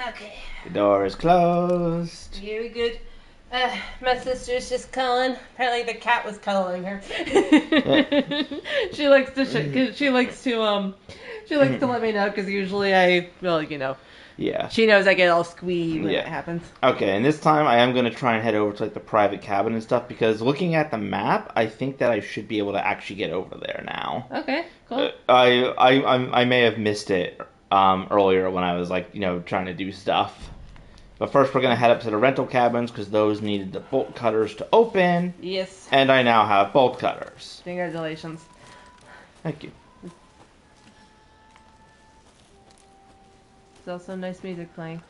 Okay. The door is closed. Very good. My sister's just calling. Apparently the cat was cuddling her. She likes to she likes to let me know because usually Yeah. she knows I get all squeedy when it happens. Okay, and this time I am going to try and head over to like the private cabin and stuff because looking at the map, I think that I should be able to actually get over there now. Okay, cool. I may have missed it earlier when I was like, trying to do stuff. But first we're going to head up to the rental cabins because those needed the bolt cutters to open. Yes. And I now have bolt cutters. Congratulations. Thank you. There's also nice music playing.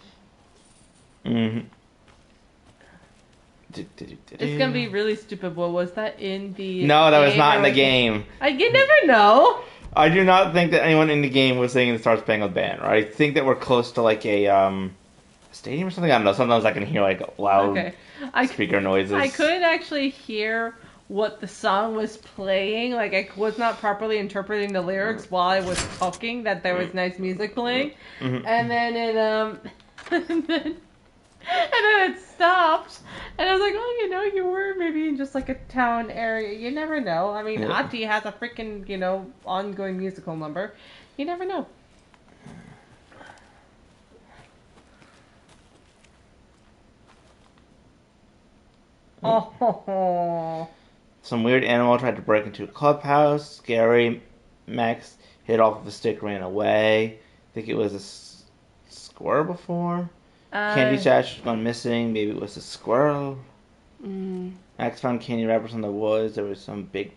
Mm-hmm. It's gonna be really stupid. What was that in the No, that game was not in the game. You never know. I do not think that anyone in the game was singing the Star Spangled Banner. I think that we're close to like a stadium or something. I don't know. Sometimes I can hear like loud speaker noises. I couldn't actually hear what the song was playing. Like I was not properly interpreting the lyrics while I was talking. That there was nice music playing, and then it and then it stopped, and I was like, oh, you were maybe in just like a town area. You never know. I mean, Ati has a freaking ongoing musical number. You never know. Oh. Some weird animal tried to break into a clubhouse. Scary. Max hit off of a stick, ran away. I think it was a squirrel before. Candy Stash has gone missing. Maybe it was a squirrel. Max found candy wrappers in the woods. There was some big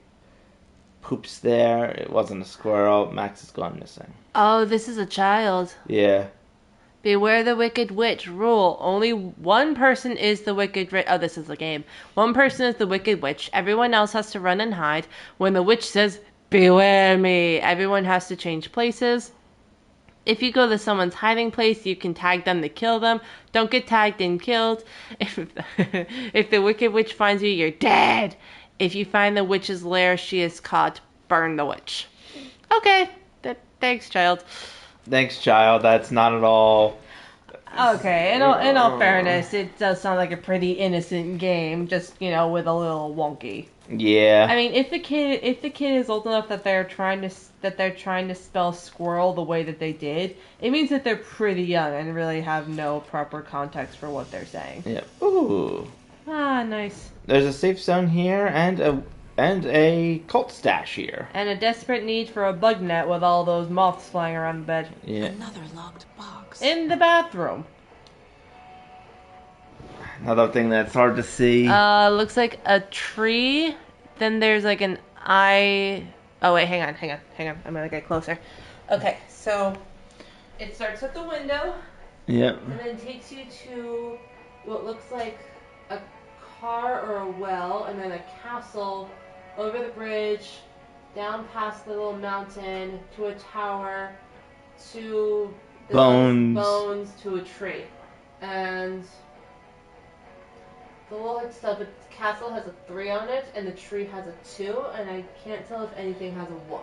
poops there. It wasn't a squirrel. Max has gone missing. Oh, this is a child. Yeah. Beware the wicked witch. Rule. Only one person is the wicked witch. Oh, this is a game. One person is the wicked witch. Everyone else has to run and hide. When the witch says, beware me, everyone has to change places. If you go to someone's hiding place, you can tag them to kill them. Don't get tagged and killed. If the wicked witch finds you, you're dead. If you find the witch's lair, she is caught. Burn the witch. Okay. Thanks, child. Thanks, child. That's not at all. Okay, in all fairness, it does sound like a pretty innocent game, just with a little wonky. Yeah. I mean, if the kid is old enough that they're trying to spell squirrel the way that they did, it means that they're pretty young and really have no proper context for what they're saying. Yeah. Ooh. Ah, nice. There's a safe zone here and a cult stash here. And a desperate need for a bug net with all those moths flying around the bed. Yeah. Another locked box. In the bathroom. Another thing that's hard to see. Looks like a tree. Then there's like an eye. Oh wait, hang on. I'm gonna get closer. Okay, so it starts at the window. Yep. And then takes you to what looks like a car or a well, and then a castle over the bridge, down past the little mountain, to a tower, to the bones to a tree. And the little stuff, the castle has a 3 on it, and the tree has a 2, and I can't tell if anything has a 1.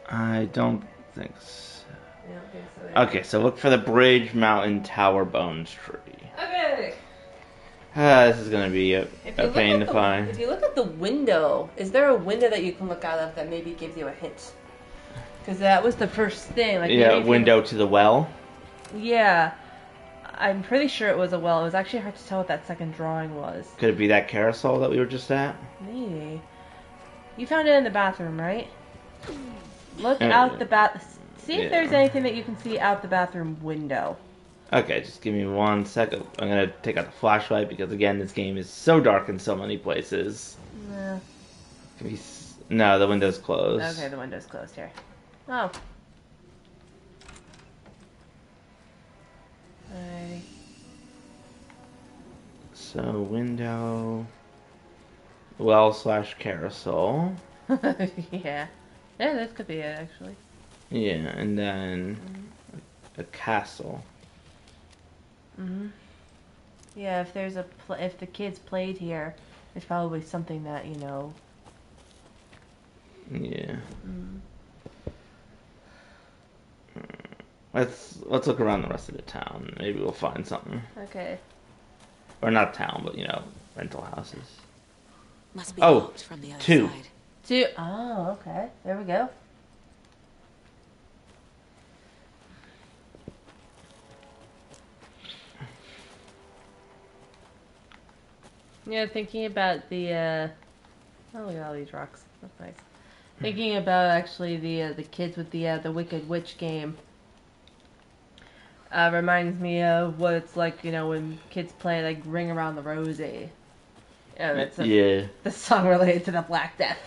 I don't think so. I don't think so. Okay, so look for the bridge, mountain, tower, bones, tree. Okay. This is gonna be a pain to find. If you look at the window, is there a window that you can look out of that maybe gives you a hint? Because that was the first thing. Like window to the well. Yeah. I'm pretty sure it was a well. It was actually hard to tell what that second drawing was. Could it be that carousel that we were just at? Maybe. You found it in the bathroom, right? Look out the bath. See if there's anything that you can see out the bathroom window. Okay, just give me 1 second. I'm gonna take out the flashlight because again, this game is so dark in so many places. Yeah. No, the window's closed. Okay, the window's closed here. Oh. Alrighty. So window, well / carousel. Yeah. Yeah, this could be it actually. Yeah, and then a castle. Yeah, if there's if the kids played here, there's probably something that Yeah. Let's look around the rest of the town. Maybe we'll find something. Okay. Or not town, but rental houses. Must be Oh, locked from the other 2. side. Oh, okay. There we go. Yeah, thinking about the, oh, look at all these rocks. That's nice. Thinking about, actually, the kids with the Wicked Witch game. Reminds me of what it's like, when kids play, like, Ring Around the Rosie. That's the song related to the Black Death.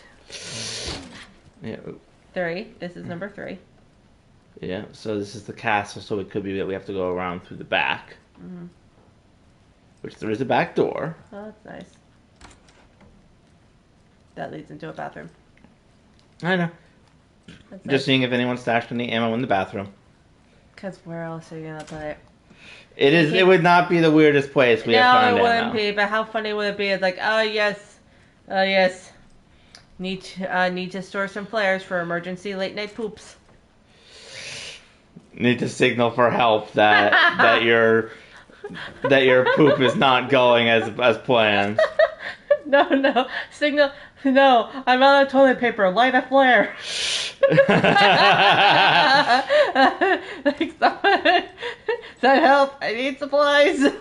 Yeah. 3. This is number 3. Yeah, so this is the castle, so it could be that we have to go around through the back. Mm-hmm. Which there is a back door. Oh, that's nice. That leads into a bathroom. I know. That's Just seeing if anyone stashed any ammo in the bathroom. Because where else are you going to put it? It would not be the weirdest place we have found No, it ammo. wouldn't be, but how funny would it be? It's like, oh, yes. Need to store some flares for emergency late night poops. Need to signal for help that your poop is not going as planned. No, signal. No, I'm out of toilet paper. Light a flare. Like, does that help? I need supplies.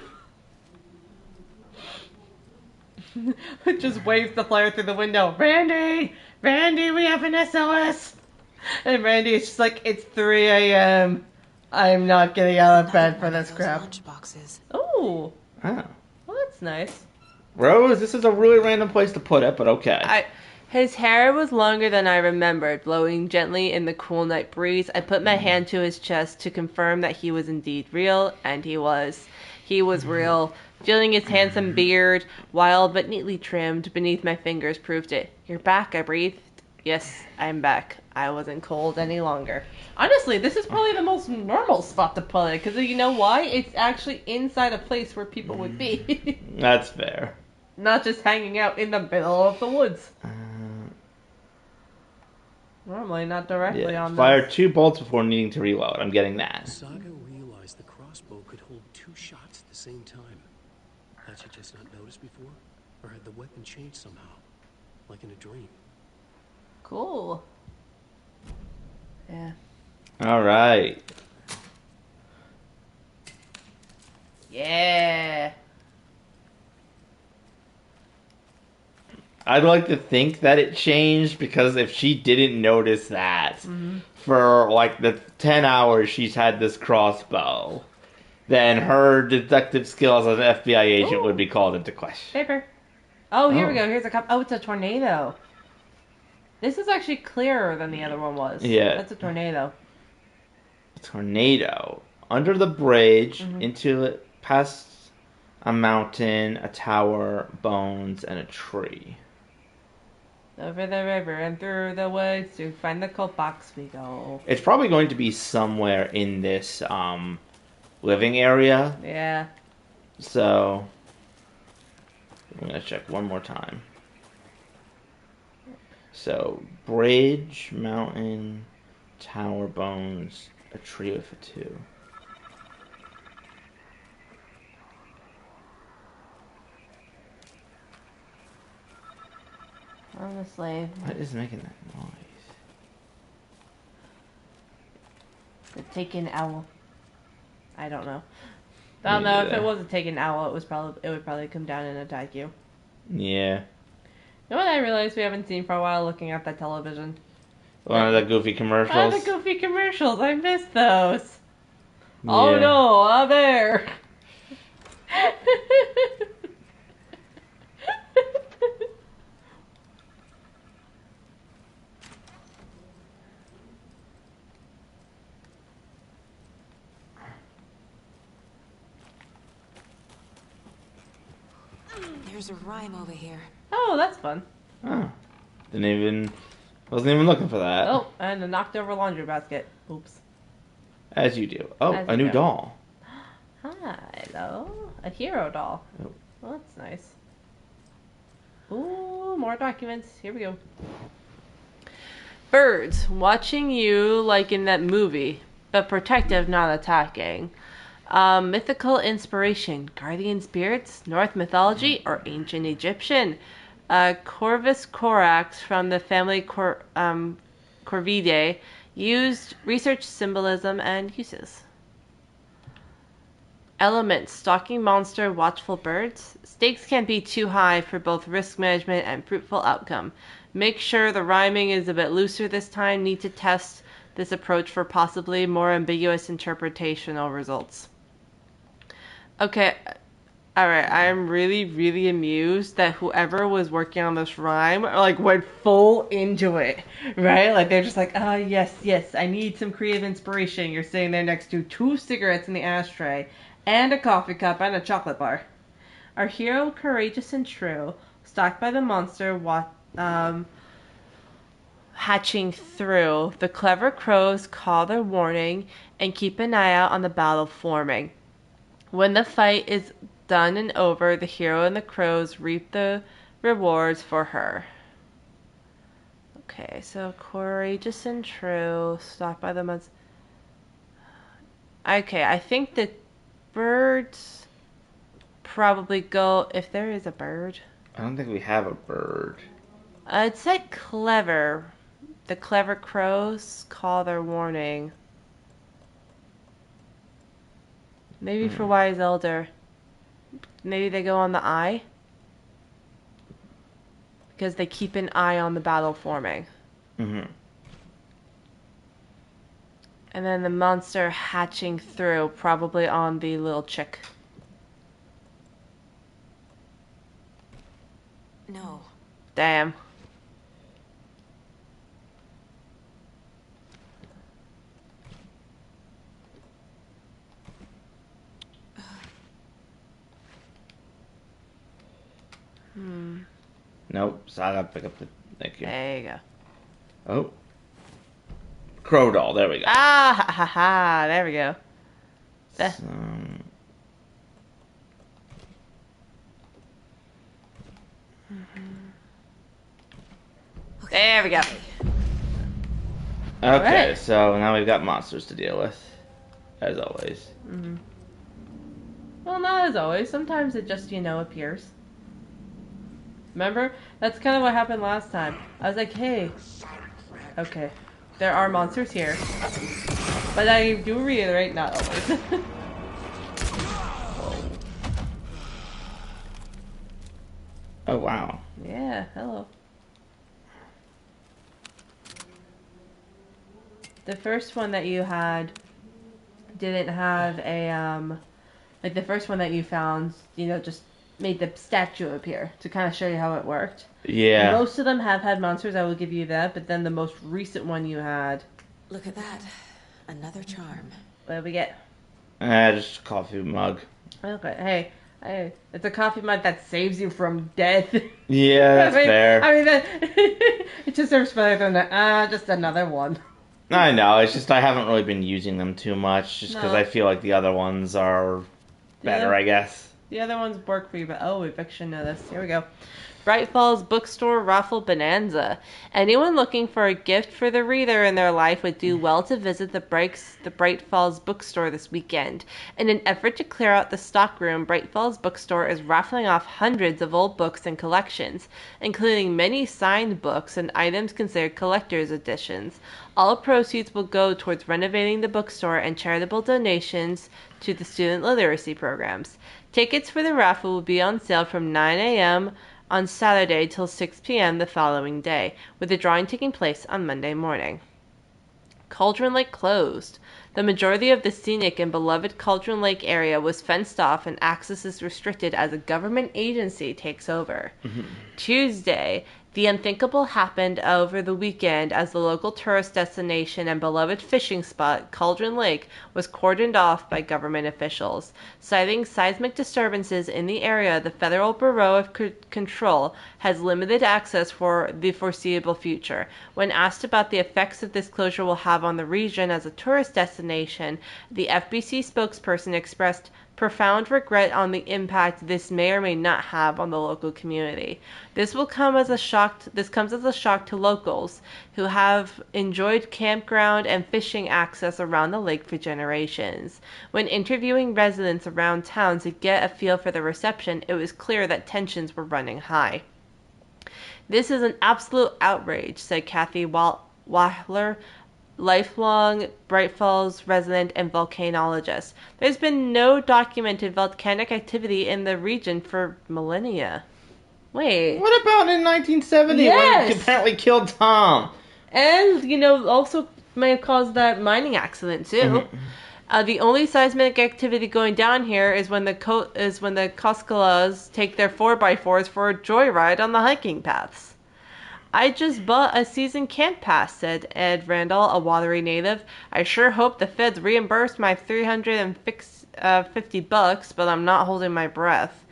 Just waves the flare through the window. Randy, we have an SOS. And Randy is just like, it's 3 a.m. I'm not getting out of bed for this crap. Lunchboxes. Oh, Oh. well, that's nice. Rose, this is a really random place to put it, but okay. His hair was longer than I remembered, blowing gently in the cool night breeze. I put my hand to his chest to confirm that he was indeed real, and he was. He was real. Feeling his handsome beard, wild but neatly trimmed, beneath my fingers proved it. You're back, I breathed. Yes, I'm back. I wasn't cold any longer. Honestly, this is probably the most normal spot to put it, because you know why? It's actually inside a place where people would be. That's fair. Not just hanging out in the middle of the woods. Normally, not directly on Fire this. 2 bolts before needing to reload. I'm getting that. Saga realized the crossbow could hold 2 shots at the same time. Had she just not noticed before? Or had the weapon changed somehow? Like in a dream? Cool. Yeah. Alright. Yeah. I'd like to think that it changed, because if she didn't notice that for like the 10 hours she's had this crossbow, then her detective skills as an FBI agent would be called into question. Paper. Oh, here we go. Here's a cup. Oh, it's a tornado. This is actually clearer than the other one was. Yeah. That's a tornado. Tornado. Under the bridge, into it, past a mountain, a tower, bones, and a tree. Over the river and through the woods to find the coal box we go. It's probably going to be somewhere in this living area. Yeah. So I'm gonna check one more time. So bridge, mountain, tower, bones, a tree with a 2. On the slave. What is making that noise? The taken owl. I don't know. I don't know. If it was a taken owl, it would probably come down and attack you. Yeah. You know what I realized we haven't seen for a while looking at that television? One of the goofy commercials. Oh, the goofy commercials. I missed those. Yeah. Oh no, a bear. There's a rhyme over here. Oh, that's fun. Oh. Wasn't even looking for that. Oh, and a knocked over laundry basket. Oops. As you do. Oh, As a you new do. doll. Hello. A hero doll. Oh. Well, that's nice. Ooh, more documents. Here we go. Birds, watching you like in that movie. but protective, not attacking. Mythical inspiration, guardian spirits, North mythology, or ancient Egyptian. Corvus corax from the family Corvidae used research symbolism and uses. Elements, stalking monster, watchful birds. Stakes can be too high for both risk management and fruitful outcome. Make sure the rhyming is a bit looser this time. Need to test this approach for possibly more ambiguous interpretational results. Okay, alright, I am really, really amused that whoever was working on this rhyme, like, went full into it, right? Like, they're just like, yes, I need some creative inspiration. You're sitting there next to 2 cigarettes in the ashtray, and a coffee cup, and a chocolate bar. Our hero, courageous and true, stalked by the monster, hatching through. The clever crows call their warning, and keep an eye out on the battle forming. When the fight is done and over, the hero and the crows reap the rewards for her. Okay, so courageous and true, stalked by the monster. Okay, I think the birds probably go, if there is a bird. I don't think we have a bird. It said clever. The clever crows call their warning. Maybe for wise elder. Maybe they go on the eye. Because they keep an eye on the battle forming. Mm-hmm. And then the monster hatching through, probably on the little chick. No. Damn. Nope, so I gotta pick up the... Thank you. There you go. Oh. Crow doll, there we go. Ah, ha, ha, ha. There we go. So, There we go. okay, Alright. so now we've got monsters to deal with. As always. Well, not as always. Sometimes it just, appears. Remember? That's kind of what happened last time. I was like, hey. Okay. There are monsters here. But I do reiterate, not always. Oh, wow. Yeah, hello. The first one that you had didn't have a, like the first one that you found, just made the statue appear to kind of show you how it worked. Yeah. Most of them have had monsters, I will give you that, but then the most recent one you had. Look at that. Another charm. What did we get? Just a coffee mug. Okay, hey, it's a coffee mug that saves you from death. Yeah, that's fair. It just serves better than just another one. I know, it's just I haven't really been using them too much, just because No. I feel like the other ones are better, Yeah. I guess. The other ones work for you, but eviction notice. Here we go. Bright Falls Bookstore Raffle Bonanza. Anyone looking for a gift for the reader in their life would do well to visit the Bright Falls Bookstore this weekend. In an effort to clear out the stockroom, Bright Falls Bookstore is raffling off hundreds of old books and collections, including many signed books and items considered collector's editions. All proceeds will go towards renovating the bookstore and charitable donations to the student literacy programs. Tickets for the raffle will be on sale from 9 a.m. on Saturday till 6 p.m. the following day, with the drawing taking place on Monday morning. Cauldron Lake closed. The majority of the scenic and beloved Cauldron Lake area was fenced off and access is restricted as a government agency takes over. Tuesday, the unthinkable happened over the weekend as the local tourist destination and beloved fishing spot, Cauldron Lake, was cordoned off by government officials. Citing seismic disturbances in the area, the Federal Bureau of Control has limited access for the foreseeable future. When asked about the effects that this closure will have on the region as a tourist destination, the FBC spokesperson expressed profound regret on the impact this may or may not have on the local community. This comes as a shock to locals who have enjoyed campground and fishing access around the lake for generations. When interviewing residents around town to get a feel for the reception, it was clear that tensions were running high. "This is an absolute outrage," said Kathy Wahler, lifelong Bright Falls resident and volcanologist. "There's been no documented volcanic activity in the region for millennia." Wait. What about in 1970 when it apparently killed Tom? And, also may have caused that mining accident, too. The only seismic activity going down here is when the Koskalas take their 4x4s for a joyride on the hiking paths. "I just bought a season camp pass," said Ed Randall, a Watery native. "I sure hope the feds reimburse my $350, but I'm not holding my breath."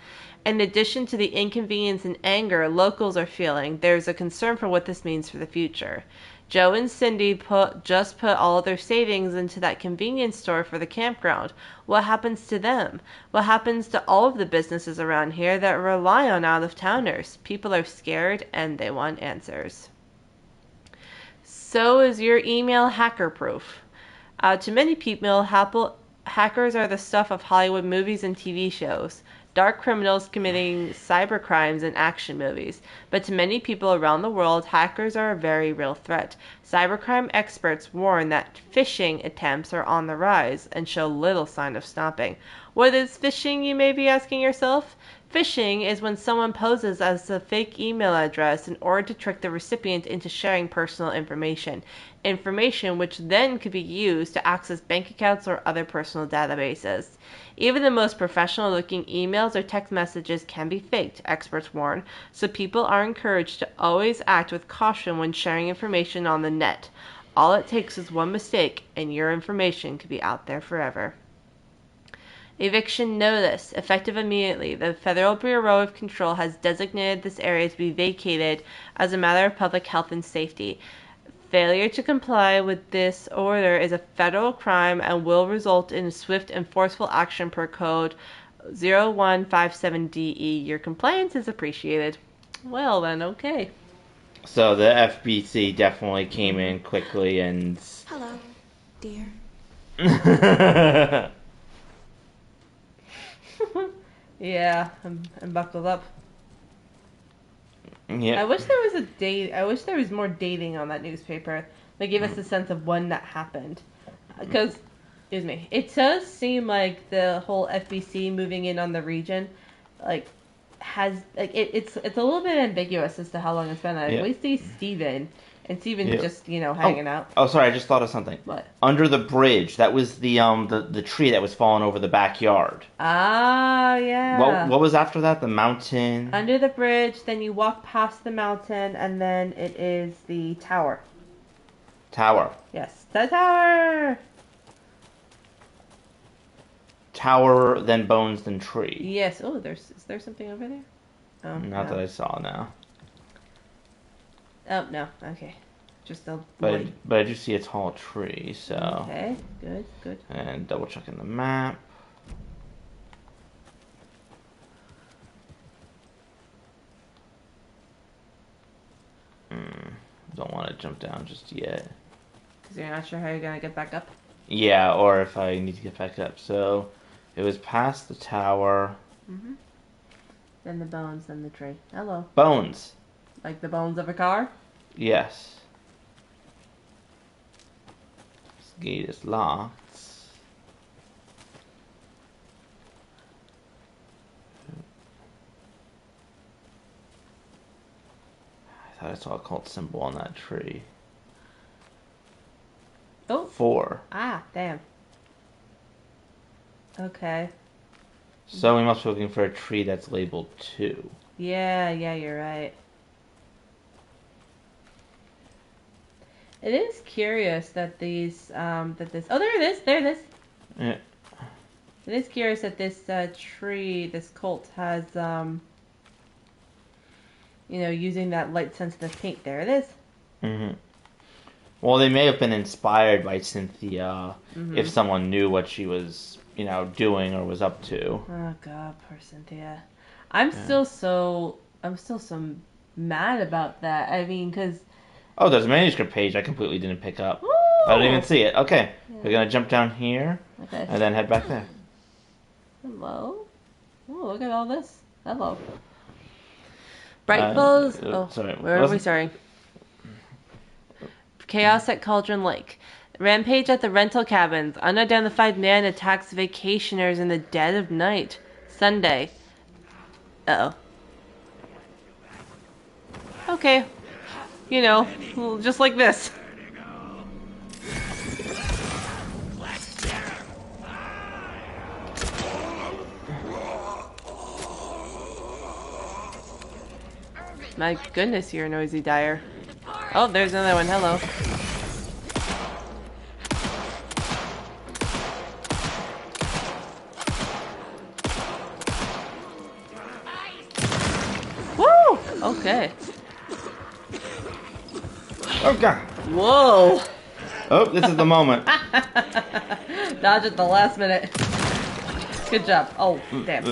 In addition to the inconvenience and anger locals are feeling, there's a concern for what this means for the future. Joe and Cindy just put all of their savings into that convenience store for the campground. What happens to them? What happens to all of the businesses around here that rely on out-of-towners? People are scared and they want answers. So is your email hacker-proof? To many people, hackers are the stuff of Hollywood movies and TV shows. Dark criminals committing cybercrimes in action movies. But to many people around the world, hackers are a very real threat. Cybercrime experts warn that phishing attempts are on the rise and show little sign of stopping. What is phishing, you may be asking yourself? Phishing is when someone poses as a fake email address in order to trick the recipient into sharing personal information which then could be used to access bank accounts or other personal databases. Even the most professional-looking emails or text messages can be faked, experts warn, so people are encouraged to always act with caution when sharing information on the net. All it takes is one mistake, and your information could be out there forever. Eviction notice. Effective immediately, the Federal Bureau of Control has designated this area to be vacated as a matter of public health and safety. Failure to comply with this order is a federal crime and will result in swift and forceful action per code 0157DE. Your compliance is appreciated. Well then, okay. So the FBC definitely came in quickly and... Hello, dear. Yeah, I'm buckled up. Yeah. I wish there was more dating on that newspaper. They gave us a sense of when that happened. Because, it does seem like the whole FBC moving in on the region, it's a little bit ambiguous as to how long it's been. I always see Steven, and Steven's just, hanging out. Oh, sorry, I just thought of something. What? Under the bridge, that was the tree that was falling over the backyard. Ah, yeah. What was after that? The mountain? Under the bridge, then you walk past the mountain, and then it is the tower. Tower. Yes, the tower! Tower, then bones, then tree. Yes. Oh, is there something over there? Oh, Not that I saw now. Oh, no. Okay. Just a But I do see a tall tree, so... Okay, good. And double checking the map. Don't want to jump down just yet. Because you're not sure how you're going to get back up? Yeah, or if I need to get back up. So, it was past the tower. Mm-hmm. Then the bones, then the tree. Hello. Bones. Like the bones of a car? Yes. This gate is locked. I thought I saw a cult symbol on that tree. Oh. 4. Ah, damn. Okay. So we must be looking for a tree that's labeled 2. Yeah, you're right. It is curious that these, oh, there it is. Yeah. It is curious that this tree, this cult has, using that light-sensitive paint. There it is. Mm-hmm. Well, they may have been inspired by Cynthia if someone knew what she was doing or was up to. Oh God, poor Cynthia. I'm still so mad about that. I mean, because Oh, there's a manuscript page I completely didn't pick up. I didn't even see it. Okay, we're gonna jump down here Okay. and then head back there. Hello. Oh, look at all this. Hello. Bright Falls. Sorry. Where are we? Sorry. Chaos at Cauldron Lake. Rampage at the rental cabins. Unidentified man attacks vacationers in the dead of night. Sunday. Uh-oh. Okay. Just like this. My goodness, you're a noisy dyer. Oh, there's another one. Hello. Woo! Okay. Oh God. Whoa! Oh, this is the moment. Dodge at the last minute. Good job. Oh, damn.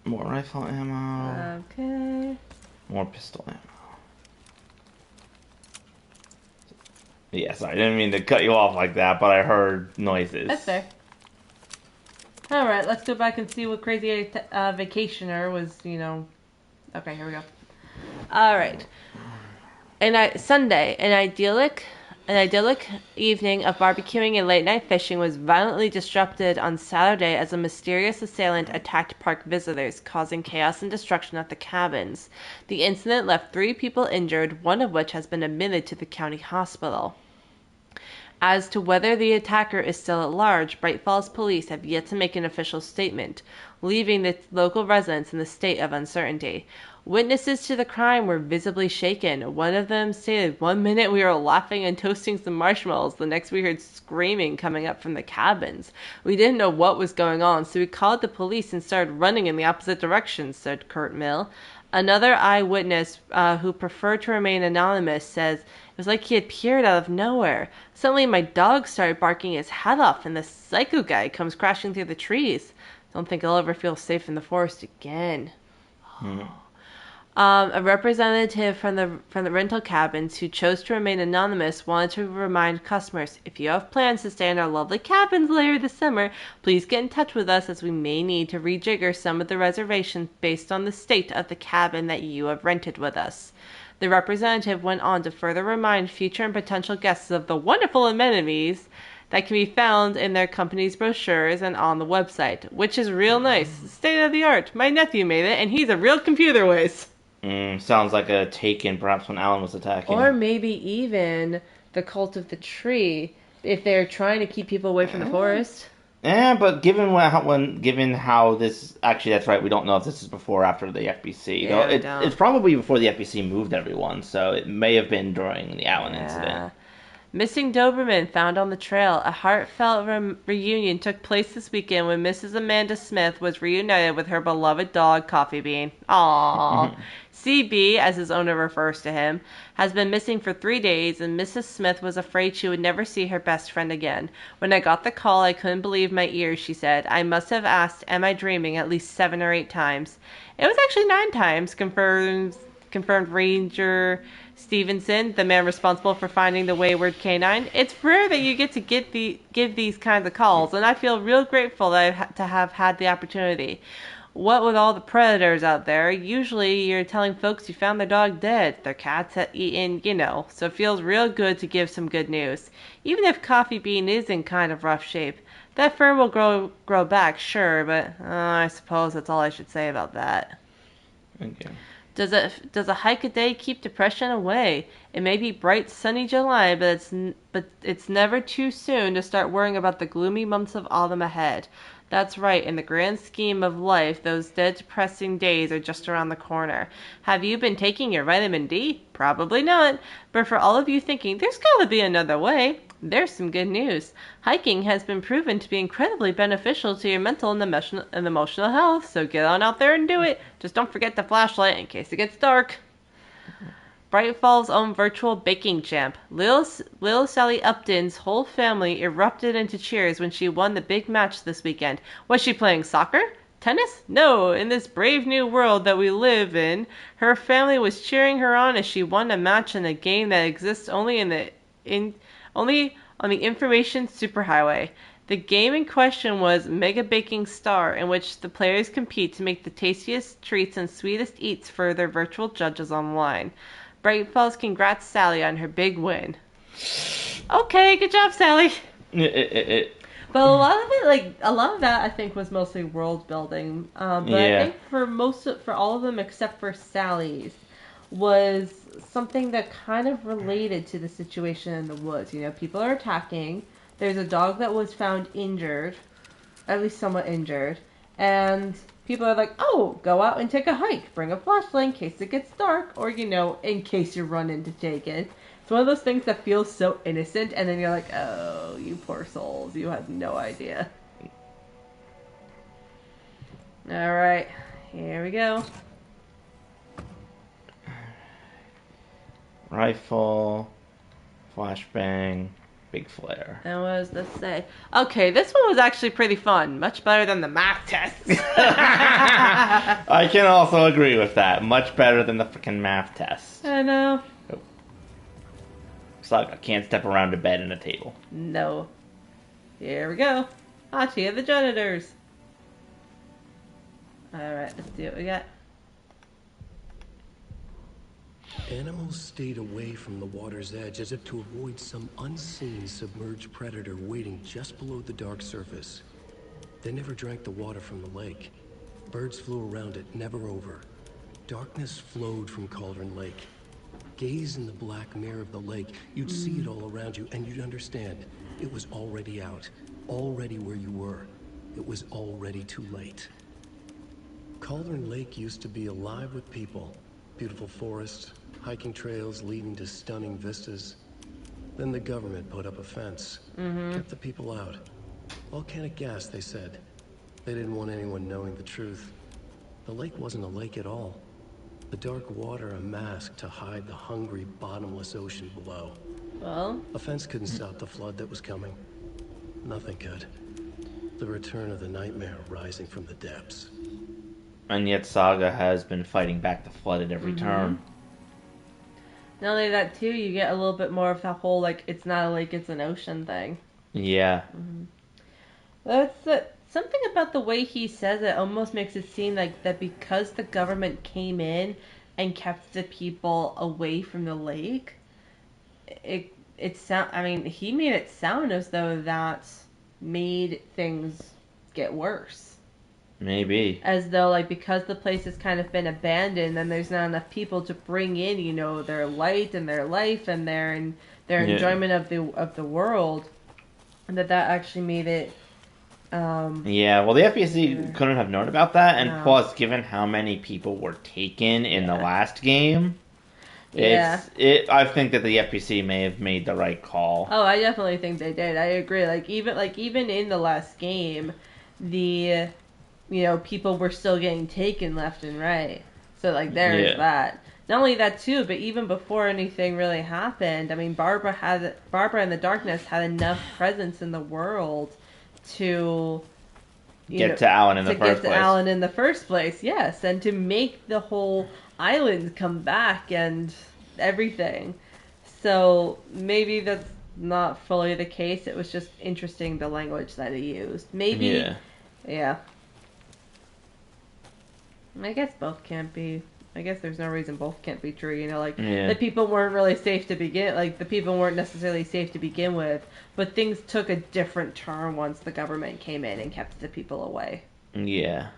More rifle ammo. Okay. More pistol ammo. Yeah, sorry, I didn't mean to cut you off like that, but I heard noises. That's fair. Alright, let's go back and see what crazy vacationer was, Okay, here we go. Alright. Sunday, an idyllic evening of barbecuing and late night fishing was violently disrupted on Saturday as a mysterious assailant attacked park visitors, causing chaos and destruction at the cabins. The incident left 3 people injured, one of which has been admitted to the county hospital. As to whether the attacker is still at large, Bright Falls police have yet to make an official statement, leaving the local residents in a state of uncertainty. Witnesses to the crime were visibly shaken. One of them stated, "One minute we were laughing and toasting some marshmallows. The next we heard screaming coming up from the cabins. We didn't know what was going on, so we called the police and started running in the opposite direction," said Kurt Mill. Another eyewitness, who preferred to remain anonymous, says, "It was like he appeared out of nowhere. Suddenly my dog started barking his head off and the psycho guy comes crashing through the trees. Don't think I'll ever feel safe in the forest again." A representative from the rental cabins who chose to remain anonymous wanted to remind customers, "If you have plans to stay in our lovely cabins later this summer, please get in touch with us as we may need to rejigger some of the reservations based on the state of the cabin that you have rented with us." The representative went on to further remind future and potential guests of the wonderful amenities that can be found in their company's brochures and on the website, which is real nice. State of the art. My nephew made it, and he's a real computer whiz. Sounds like a Taken, perhaps when Alan was attacking. Or maybe even the Cult of the Tree, if they're trying to keep people away from the forest. Yeah, but given how this actually, that's right. We don't know if this is before or after the FBC. Yeah, It's probably before the FBC moved everyone, so it may have been during the Allen incident. Missing Doberman found on the trail. A heartfelt reunion took place this weekend when Mrs. Amanda Smith was reunited with her beloved dog, Coffee Bean. Aww. CB, as his owner refers to him, has been missing for 3 days, and Mrs. Smith was afraid she would never see her best friend again. "When I got the call, I couldn't believe my ears," she said. "I must have asked, 'Am I dreaming?' at least 7 or 8 times. It was actually 9 times, confirmed Ranger Stevenson, the man responsible for finding the wayward canine. It's rare that you get to give these kinds of calls, and I feel real grateful that to have had the opportunity. What with all the predators out there, usually you're telling folks you found their dog dead, their cats had eaten, so it feels real good to give some good news. Even if Coffee Bean is in kind of rough shape. That fur will grow back, sure, but I suppose that's all I should say about that." Okay. Does a hike a day keep depression away? It may be bright, sunny July, but it's never too soon to start worrying about the gloomy months of autumn ahead. That's right, in the grand scheme of life, those dead, depressing days are just around the corner. Have you been taking your vitamin D? Probably not. But for all of you thinking, there's gotta be another way, There's some good news. Hiking has been proven to be incredibly beneficial to your mental and emotional health, so get on out there and do it. Just don't forget the flashlight in case it gets dark. Bright Fall's own virtual baking champ, Lil Sally Upton's whole family erupted into cheers when she won the big match this weekend. Was she playing soccer? Tennis? No, in this brave new world that we live in, her family was cheering her on as she won a match in a game that exists only only on the information superhighway. The game in question was Mega Baking Star, in which the players compete to make the tastiest treats and sweetest eats for their virtual judges online. Bright Falls congrats Sally on her big win. Okay, good job, Sally. But a lot of that, I think, was mostly world building. But I think for all of them except for Sally's, was something that kind of related to the situation in the woods. You know, people are attacking. There's a dog that was found injured, at least somewhat injured, and people are like, oh, go out and take a hike. Bring a flashlight in case it gets dark, or, you know, in case you run into taken. It's one of those things that feels so innocent, and then you're like, oh, you poor souls. You had no idea. Alright, here we go. Rifle, flashbang, big flare. And what does this say? Okay, this one was actually pretty fun. Much better than the math tests. I can also agree with that. Much better than the freaking math test. I know. Oh. Saga can't step around a bed and a table. No. Here we go. Hachi of the Janitors. Alright, let's see what we got. Animals stayed away from the water's edge as if to avoid some unseen submerged predator waiting just below the dark surface. They never drank the water from the lake. Birds flew around it, never over. Darkness flowed from Cauldron Lake. Gaze in the black mirror of the lake, you'd see it all around you, and you'd understand. It was already out, already where you were. It was already too late. Cauldron Lake used to be alive with people. Beautiful forests, hiking trails leading to stunning vistas. Then the government put up a fence, kept the people out. Volcanic gas, they said. They didn't want anyone knowing the truth. The lake wasn't a lake at all. The dark water a mask to hide the hungry, bottomless ocean below. Well, A fence couldn't stop the flood that was coming. Nothing could. The return of the nightmare rising from the depths. And yet Saga has been fighting back the flood at every turn. not only that too, you get a little bit more of that whole, like, it's not a lake, it's an ocean thing. Yeah. Something about the way he says it almost makes it seem like that because the government came in and kept the people away from the lake, he made it sound as though that made things get worse. Maybe. As though, like, because the place has kind of been abandoned, then there's not enough people to bring in, you know, their light and their life and their enjoyment of the world, and that actually made it. Yeah, well, the FBC couldn't have known about that, and plus, given how many people were taken in the last game, I think that the FBC may have made the right call. Oh, I definitely think they did. I agree. Even in the last game, people were still getting taken left and right. So, like, there's that. Not only that, too, but even before anything really happened, I mean, Barbara in the Darkness had enough presence in the world to get to Alan in the first place. Yes, and to make the whole island come back and everything. So maybe that's not fully the case. It was just interesting, the language that he used. Maybe. Yeah. I guess both can't be. I guess there's no reason both can't be true. The people weren't really safe to begin. Like, the people weren't necessarily safe to begin with, but things took a different turn once the government came in and kept the people away. Yeah.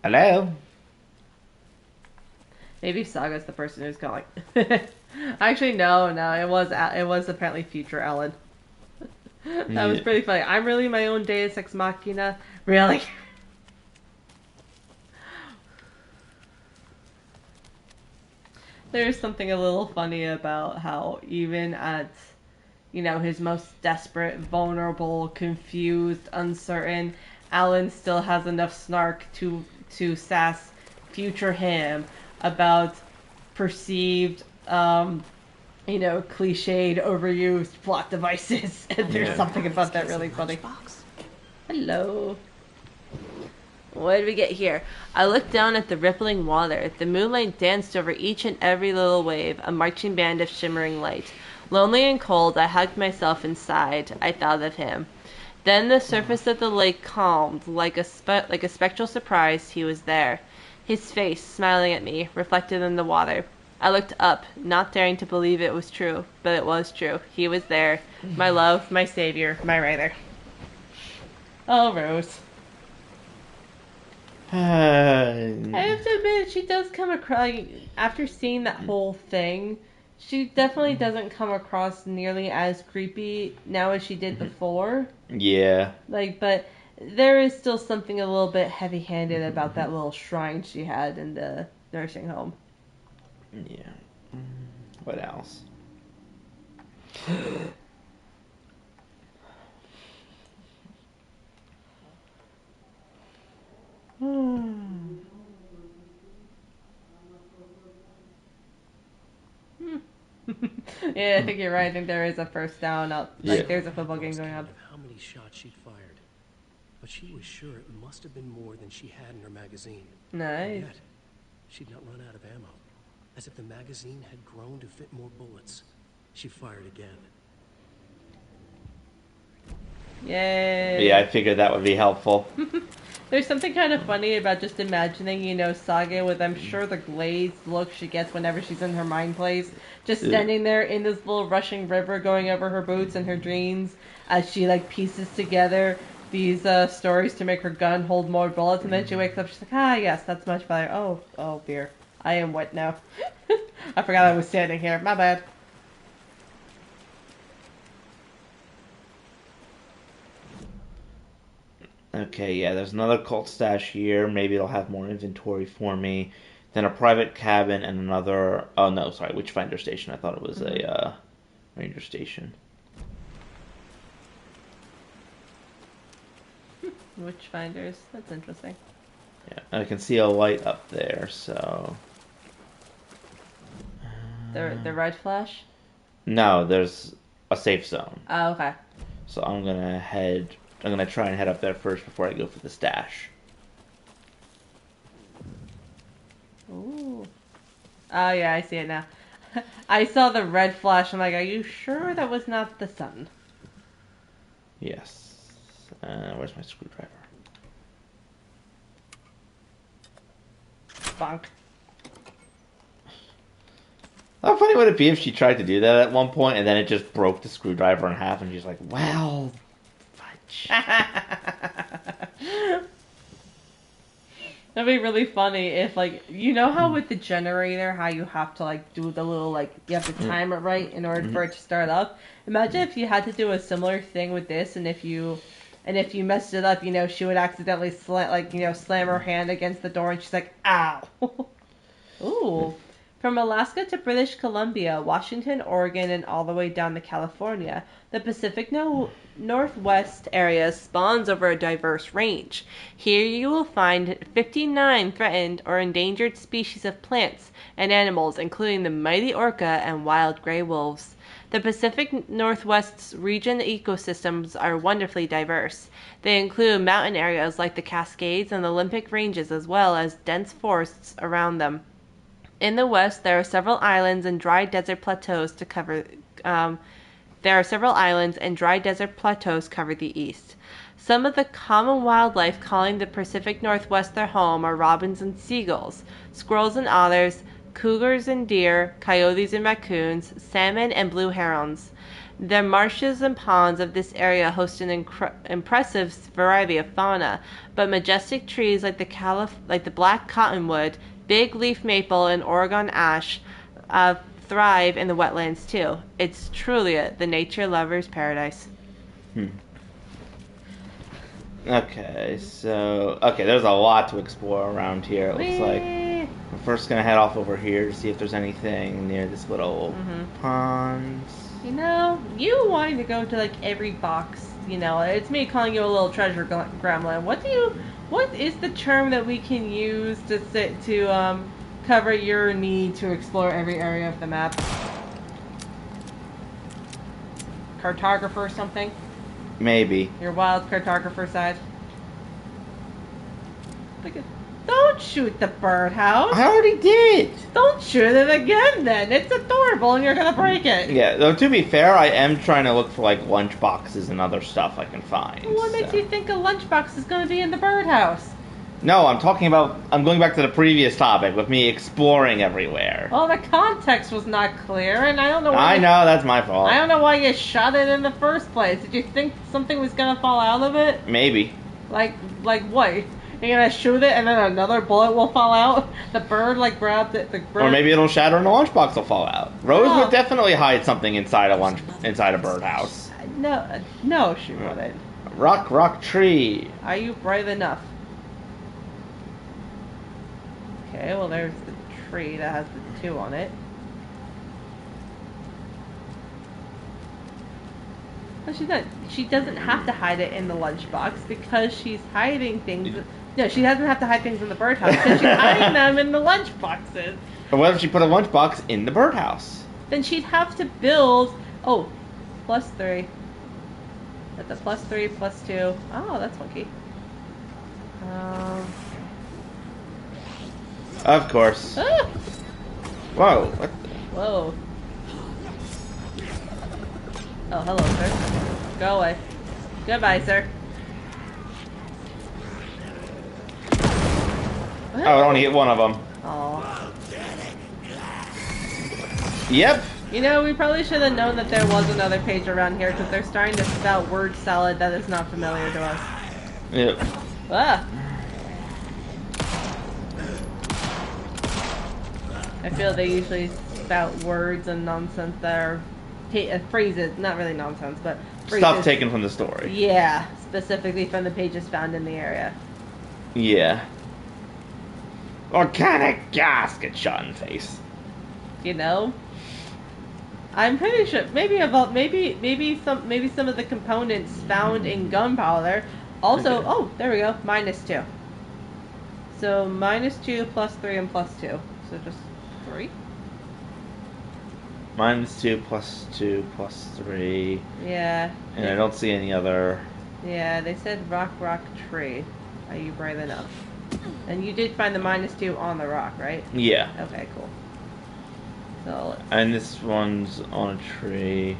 Hello. Maybe Saga's the person who's calling. Actually, no. It was apparently future Ellen. That was pretty funny. I'm really my own Deus Ex Machina. Really? There's something a little funny about how even at, his most desperate, vulnerable, confused, uncertain, Alan still has enough snark to sass future him about perceived, cliched, overused plot devices. And there's Yeah. something about that really funny. Lunchbox. Hello. What did we get here? I looked down at the rippling water. The moonlight danced over each and every little wave, a marching band of shimmering light. Lonely and cold, I hugged myself and sighed. I thought of him. Then the surface of the lake calmed, like a spectral surprise. He was there. His face, smiling at me, reflected in the water. I looked up, not daring to believe it was true, but it was true. He was there. My love, my savior, my writer. Oh, Rose. I have to admit, she does come across, after seeing that whole thing, she definitely doesn't come across nearly as creepy now as she did before. Yeah. But there is still something a little bit heavy-handed about that little shrine she had in the nursing home. Yeah. What else? Yeah, I think you're right. I think there is a first down out. Yeah. There's a football game going on. How many shots she'd fired, but she was sure it must have been more than she had in her magazine. And Nice. yet, she'd not run out of ammo. As if the magazine had grown to fit more bullets. She fired again. Yay. Yeah, I figured that would be helpful. There's something kind of funny about just imagining, Saga with, I'm sure, the glazed look she gets whenever she's in her mind place. Just standing there in this little rushing river going over her boots and her dreams as she, pieces together these stories to make her gun hold more bullets. And then she wakes up, she's like, yes, that's much better. Oh, dear. I am wet now. I forgot I was standing here. My bad. Okay, yeah, there's another cult stash here. Maybe it'll have more inventory for me. Then a private cabin and another... Oh, no, sorry, Witchfinder Station. I thought it was a ranger station. Witchfinders. That's interesting. Yeah, and I can see a light up there, so... The red flash? No, there's a safe zone. Oh, okay. So I'm gonna try and head up there first before I go for the stash. Ooh. Oh, yeah, I see it now. I saw the red flash. I'm like, are you sure that was not the sun? Yes. Where's my screwdriver? Bonk. How funny would it be if she tried to do that at one point and then it just broke the screwdriver in half and she's like, well, fudge. That'd be really funny if, how with the generator, how you have to, do the little, you have to time it right in order for it to start up. Imagine if you had to do a similar thing with this, and if you messed it up, she would accidentally slam her hand against the door, and she's like, ow. Ooh. From Alaska to British Columbia, Washington, Oregon, and all the way down to California, the Pacific Northwest area spawns over a diverse range. Here you will find 59 threatened or endangered species of plants and animals, including the mighty orca and wild gray wolves. The Pacific Northwest's region ecosystems are wonderfully diverse. They include mountain areas like the Cascades and the Olympic Ranges, as well as dense forests around them. In the west, there are several islands and dry desert plateaus to cover. Cover the east. Some of the common wildlife calling the Pacific Northwest their home are robins and seagulls, squirrels and otters, cougars and deer, coyotes and raccoons, salmon and blue herons. The marshes and ponds of this area host an impressive variety of fauna, but majestic trees like the black cottonwood, big leaf maple, and Oregon ash thrive in the wetlands too. It's truly the nature lover's paradise. Okay, there's a lot to explore around here, it looks like. We're first gonna head off over here to see if there's anything near this little pond. You know, you wanting to go to like every box. You know, it's me calling you a little treasure gremlin. What is the term that we can use to cover your need to explore every area of the map? Cartographer or something? Maybe. Your wild cartographer side. Don't shoot the birdhouse. I already did. Don't shoot it again then. It's adorable and you're gonna break it. Yeah, though to be fair, I am trying to look for like lunch boxes and other stuff I can find. What makes you think a lunchbox is gonna be in the birdhouse? No, I'm going back to the previous topic with me exploring everywhere. Well, the context was not clear, and I don't know I know, that's my fault. I don't know why you shot it in the first place. Did you think something was gonna fall out of it? Maybe. Like what? You're gonna shoot it and then another bullet will fall out? The bird grabbed it. The bird. Or maybe it'll shatter and the lunchbox will fall out. Rose Oh. would definitely hide something inside a birdhouse. No, she wouldn't. Rock, tree. Are you brave enough? Okay, well there's the tree that has the 2 on it. No, she's not. She doesn't have to hide it in the lunchbox because she's hiding things. No, she doesn't have to hide things in the birdhouse because she's hiding them in the lunchboxes. Or what if she put a lunchbox in the birdhouse? Then she'd have to build. Oh, +3. That's a +3, +2. Oh, that's funky. Of course. Ah! Whoa. What? Whoa. Oh, hello, sir. Go away. Goodbye, sir. Oh, I only hit one of them. Aw. Yep. You know, we probably should have known that there was another page around here because they're starting to spout word salad that is not familiar to us. Yep. Ah! I feel they usually spout words and nonsense that are phrases, not really nonsense, but phrases. Stuff taken from the story. Yeah, specifically from the pages found in the area. Yeah. Organic gas gets shot in the face. You know, I'm pretty sure maybe some of the components found in gunpowder also. Okay. Oh, there we go. -2. So -2 +3 and +2. So just 3. -2 +2 +3. Yeah. And I don't see any other. Yeah, they said rock tree. Are you brave enough? And you did find the -2 on the rock, right? Yeah. Okay, cool. So let's... And this one's on a tree.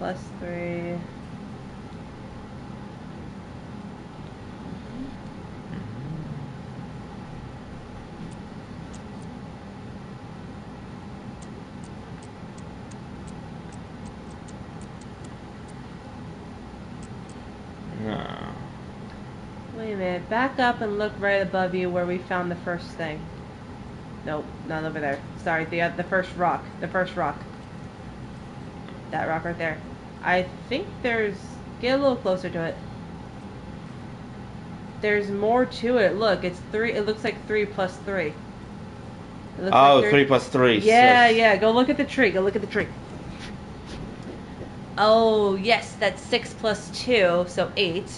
+3. No. Wait a minute. Back up and look right above you where we found the first thing. Nope, not over there. Sorry, the first rock. The first rock. That rock right there. I think there's... Get a little closer to it. There's more to it. Look, it's 3. It looks like 3 + 3. It looks Oh, like 3 + 3. Yeah, so... yeah. Go look at the tree. Go look at the tree. Oh, yes. That's 6 + 2, so 8.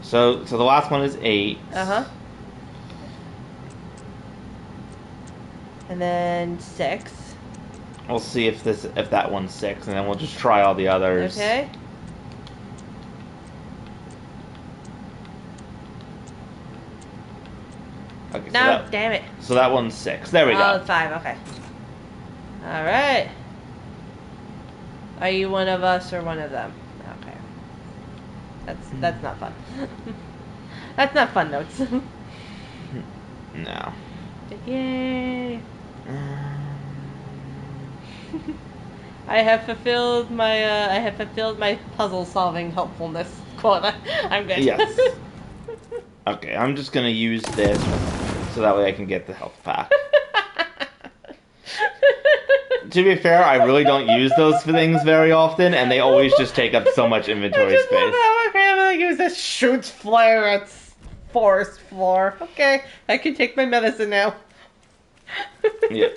So the last one is 8. Uh-huh. And then 6. We'll see if that one's 6, and then we'll just try all the others. Okay. Okay. No, damn it. So that one's 6. There we Oh, go. 5, okay. Alright. Are you one of us or one of them? Okay. That's not fun. That's not fun notes. No. Yay. I have fulfilled my puzzle solving helpfulness quota. I'm good. Yes. Okay, I'm just gonna use this so that way I can get the health pack. To be fair, I really don't use those things very often, and they always just take up so much I inventory just love space. how my grandma uses shoots flarets. Forest floor. Okay, I can take my medicine now. Yeah.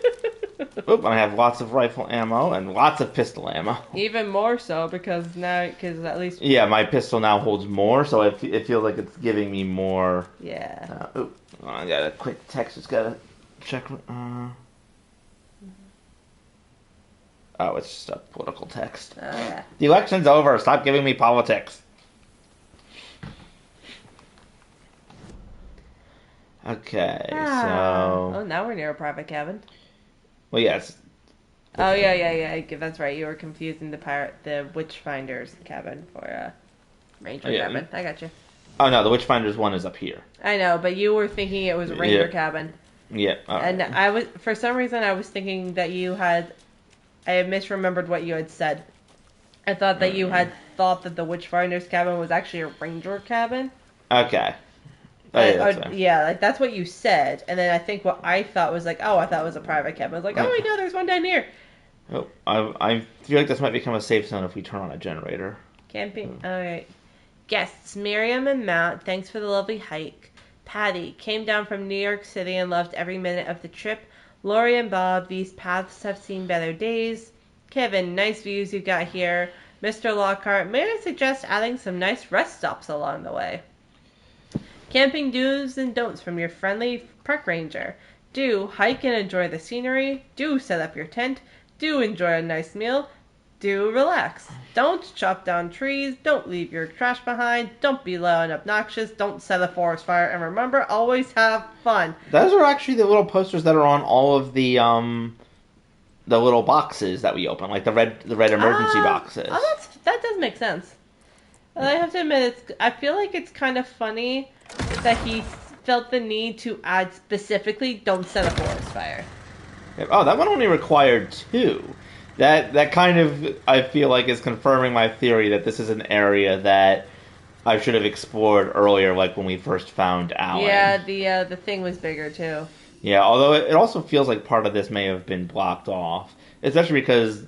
Oop, and I have lots of rifle ammo and lots of pistol ammo. Even more so because at least Yeah, my pistol now holds more, so it feels like it's giving me more. yeah. Oop, I got a quick text. Just gotta check. Oh, it's just a political text. Oh yeah. The election's over. Stop giving me politics. Okay, so... Oh, now we're near a private cabin. Well, yes. Oh yeah. That's right. You were confusing the Witchfinder's cabin for Ranger Yeah. cabin. I got you. Oh, no, the Witchfinder's one is up here. I know, but you were thinking it was a Ranger cabin. Yeah. And I was, for some reason, I was thinking that I had misremembered what you had said. I thought that you had thought that the Witchfinder's cabin was actually a Ranger cabin. Okay. Oh, yeah, that's fine. Yeah, like that's what you said, and then I think what I thought was like, oh, I thought it was a private cabin. I was like, oh, wait, no, there's one down here. Oh, I feel like this might become a safe zone if we turn on a generator. Camping. All right. Guests: Miriam and Matt. Thanks for the lovely hike. Patty came down from New York City and loved every minute of the trip. Lori and Bob. These paths have seen better days. Kevin. Nice views you got here. Mr. Lockhart. May I suggest adding some nice rest stops along the way? Camping do's and don'ts from your friendly park ranger. Do hike and enjoy the scenery. Do set up your tent. Do enjoy a nice meal. Do relax. Don't chop down trees. Don't leave your trash behind. Don't be loud and obnoxious. Don't set a forest fire. And remember, always have fun. Those are actually the little posters that are on all of the little boxes that we open, like the red emergency boxes. Oh, that does make sense. I have to admit, I feel like it's kind of funny that he felt the need to add specifically, don't set a forest fire. Oh, that one only required 2. That kind of, I feel like, is confirming my theory that this is an area that I should have explored earlier, like when we first found Alan. Yeah, the thing was bigger too. Yeah, although it also feels like part of this may have been blocked off, especially because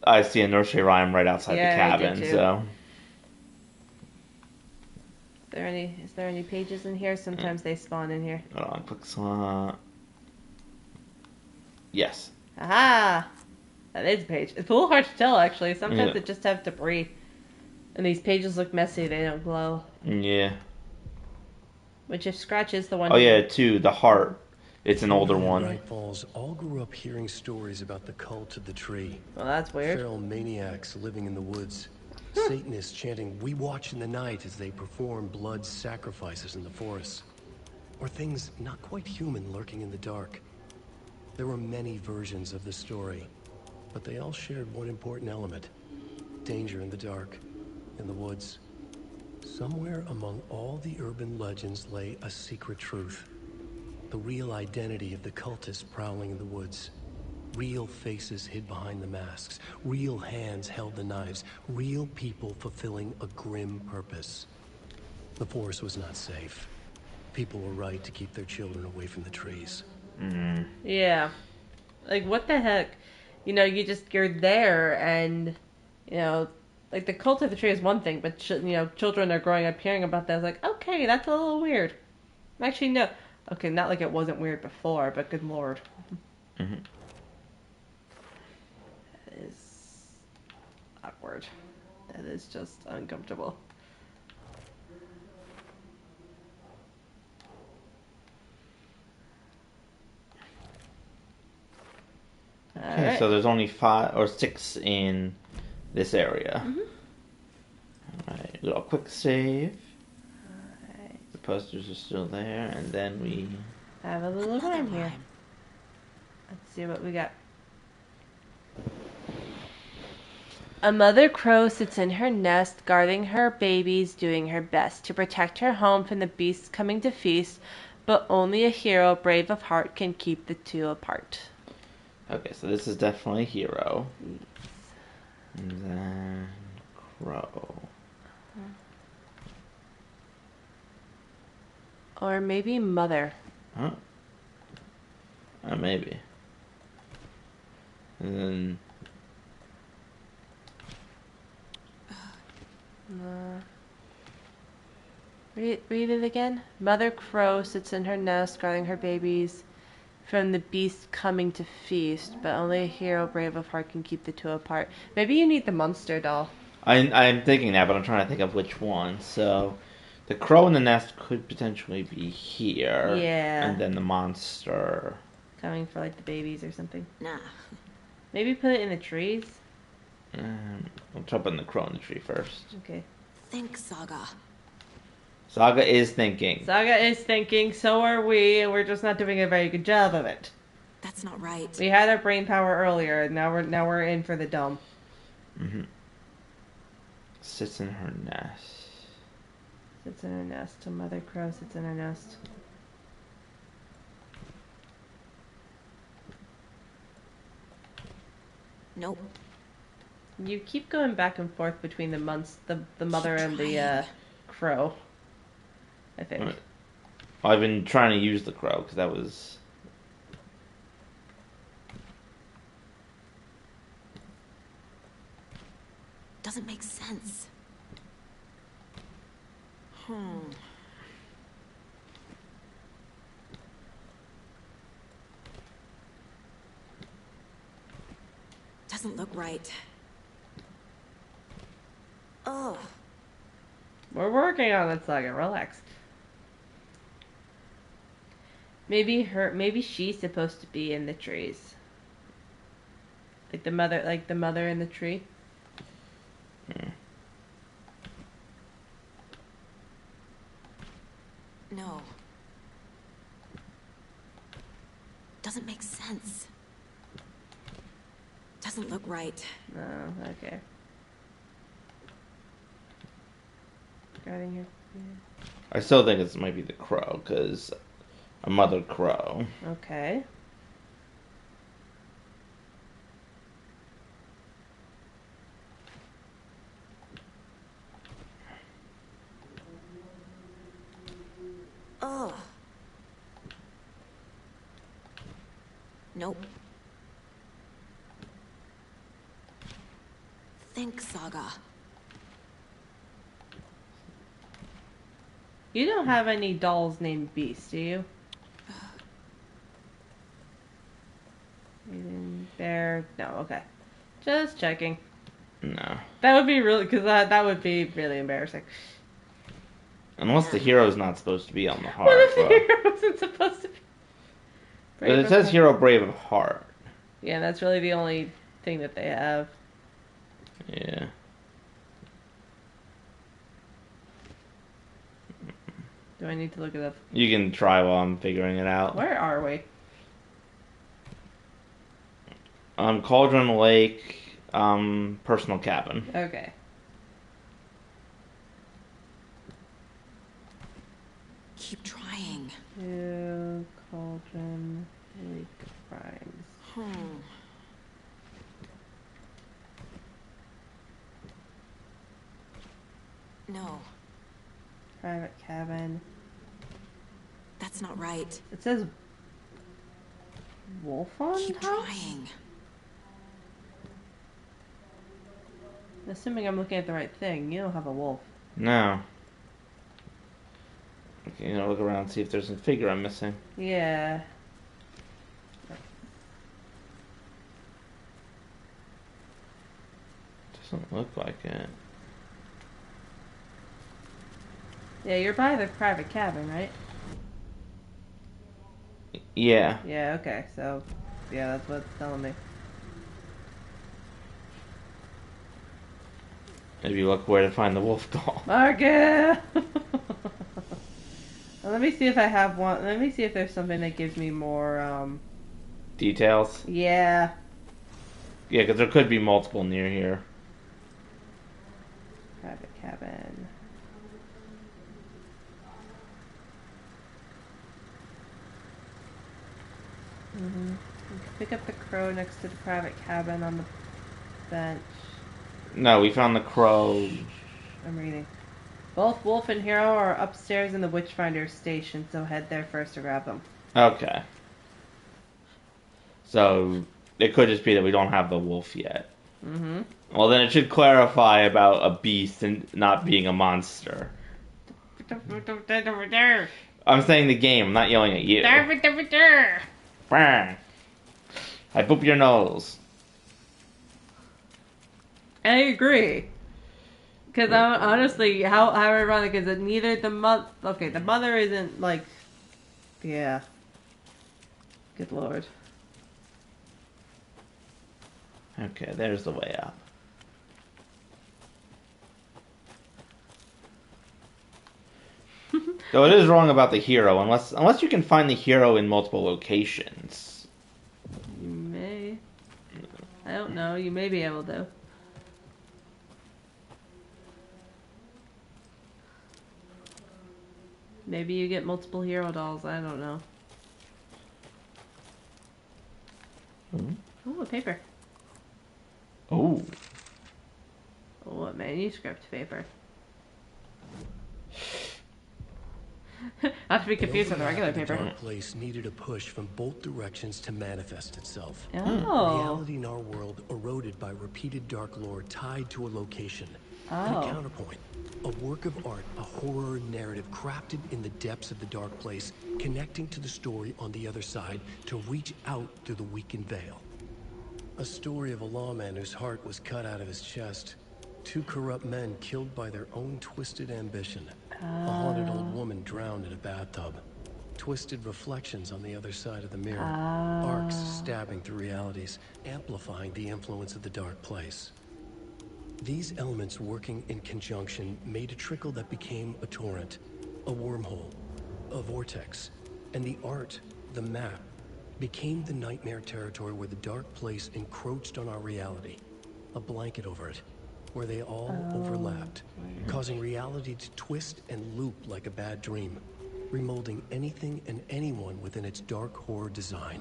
I see a nursery rhyme right outside the cabin. I did too. So, Is there any pages in here? Sometimes they spawn in here. hold on, quick slot. Yes. Aha! That is a page. It's a little hard to tell, actually. Sometimes it just has debris. And these pages look messy. They don't glow. Yeah. Which, if Scratch is the one... Oh, yeah, 2, the heart. It's an older one. Night Falls all grew up hearing stories about the cult of the tree. Well, that's weird. Feral maniacs living in the woods. Satanists chanting, "We watch in the night," as they perform blood sacrifices in the forest. Or things not quite human lurking in the dark. There were many versions of the story, but they all shared one important element: danger in the dark, in the woods. Somewhere among all the urban legends lay a secret truth. The real identity of the cultists prowling in the woods. Real faces hid behind the masks. Real hands held the knives. Real people fulfilling a grim purpose. The forest was not safe. People were right to keep their children away from the trees. Mm-hmm. Yeah. Like, what the heck? You're there and, like the cult of the tree is one thing, but, children are growing up hearing about that. It's like, okay, that's a little weird. Actually, no. Okay, not like it wasn't weird before, but good lord. Mm-hmm. That is awkward. That is just uncomfortable. Okay, Right. so there's only 5 or 6 in this area. Mm-hmm. Alright, little quick save. Alright. The posters are still there, and then we... Have a little time here. Let's see what we got. A mother crow sits in her nest, guarding her babies, doing her best to protect her home from the beasts coming to feast, but only a hero brave of heart can keep the two apart. Okay, so this is definitely Hero. And then Crow. Or maybe Mother. Huh? Maybe. And then... Read it again. Mother Crow sits in her nest, guarding her babies from the beast coming to feast, but only a hero brave of heart can keep the two apart. Maybe you need the monster doll. I'm thinking that, but I'm trying to think of which one. So, the crow in the nest could potentially be here. Yeah. And then the monster. Coming for like the babies or something. Nah. Maybe put it in the trees. I'll try putting the crow in the tree first. Okay. Think, Saga. Saga is thinking. Saga is thinking, so are we, and we're just not doing a very good job of it. That's not right. We had our brain power earlier, and now we're in for the dome. Mm-hmm. Sits in her nest. Sits in her nest. A mother crow sits in her nest. Nope. You keep going back and forth between the mother and the crow. I think. Right. I've been trying to use the crow because that was. Doesn't make sense. Doesn't look right. Ugh. We're working on it, Saga. Relax. Maybe she's supposed to be in the trees. Like the mother in the tree. No. Doesn't make sense. Doesn't look right. Oh, okay. Guarding her. I still think it might be the crow because a mother crow. Okay. Ugh. Nope. Think, Saga. You don't have any dolls named Beast, do you? Maiden, Bear. No, okay. Just checking. No. That would be really, because that would be really embarrassing. Unless the hero's not supposed to be on the heart. What if the but- hero wasn't supposed to be? But it says hero brave of heart. Yeah, that's really the only thing that they have. Yeah. Do I need to look it up? You can try while I'm figuring it out. Where are we? Cauldron Lake, personal cabin. Okay. Keep trying. Two Cauldron Lake Crimes. No. Private cabin. That's not right. It says Wolf on Keep top? trying. Assuming I'm looking at the right thing. You don't have a wolf. No. Okay, look around and see if there's a figure I'm missing. Yeah. Doesn't look like it. Yeah, you're by the private cabin, right? Yeah. Yeah, okay. So, yeah, that's what it's telling me. Maybe look where to find the wolf doll. Margaret! Well, let me see if I have one. Let me see if there's something that gives me more, Details? Yeah. Yeah, because there could be multiple near here. Private cabin. You can pick up the crow next to the private cabin on the bench. No, we found the crow. I'm reading. Both Wolf and Hero are upstairs in the Witchfinder station, so head there first to grab them. Okay. So, it could just be that we don't have the wolf yet. Mm-hmm. Well, then it should clarify about a beast and not being a monster. I'm saying the game. I'm not yelling at you. Bang. I boop your nose. I agree. Because honestly, how ironic is it? Neither the mother... Okay, the mother isn't like... Yeah. Good lord. Okay, there's the way up. Though it is wrong about the hero, unless you can find the hero in multiple locations. You may. I don't know. You may be able to. Maybe you get multiple hero dolls. I don't know. Oh, a paper. Oh. Oh, a manuscript paper. Not to be confused with the regular paper. The dark place needed a push from both directions to manifest itself. Oh. Reality in our world eroded by repeated dark lore tied to a location. And a Oh. counterpoint. A work of art, a horror narrative crafted in the depths of the dark place, connecting to the story on the other side to reach out through the weakened veil. A story of a lawman whose heart was cut out of his chest. Two corrupt men killed by their own twisted ambition. A haunted old woman drowned in a bathtub. Twisted reflections on the other side of the mirror. Arcs stabbing through realities, amplifying the influence of the dark place. These elements working in conjunction made a trickle that became a torrent, a wormhole, a vortex, and the art, the map, became the nightmare territory where the dark place encroached on our reality, a blanket over it, where they all overlapped, causing reality to twist and loop like a bad dream, remolding anything and anyone within its dark horror design.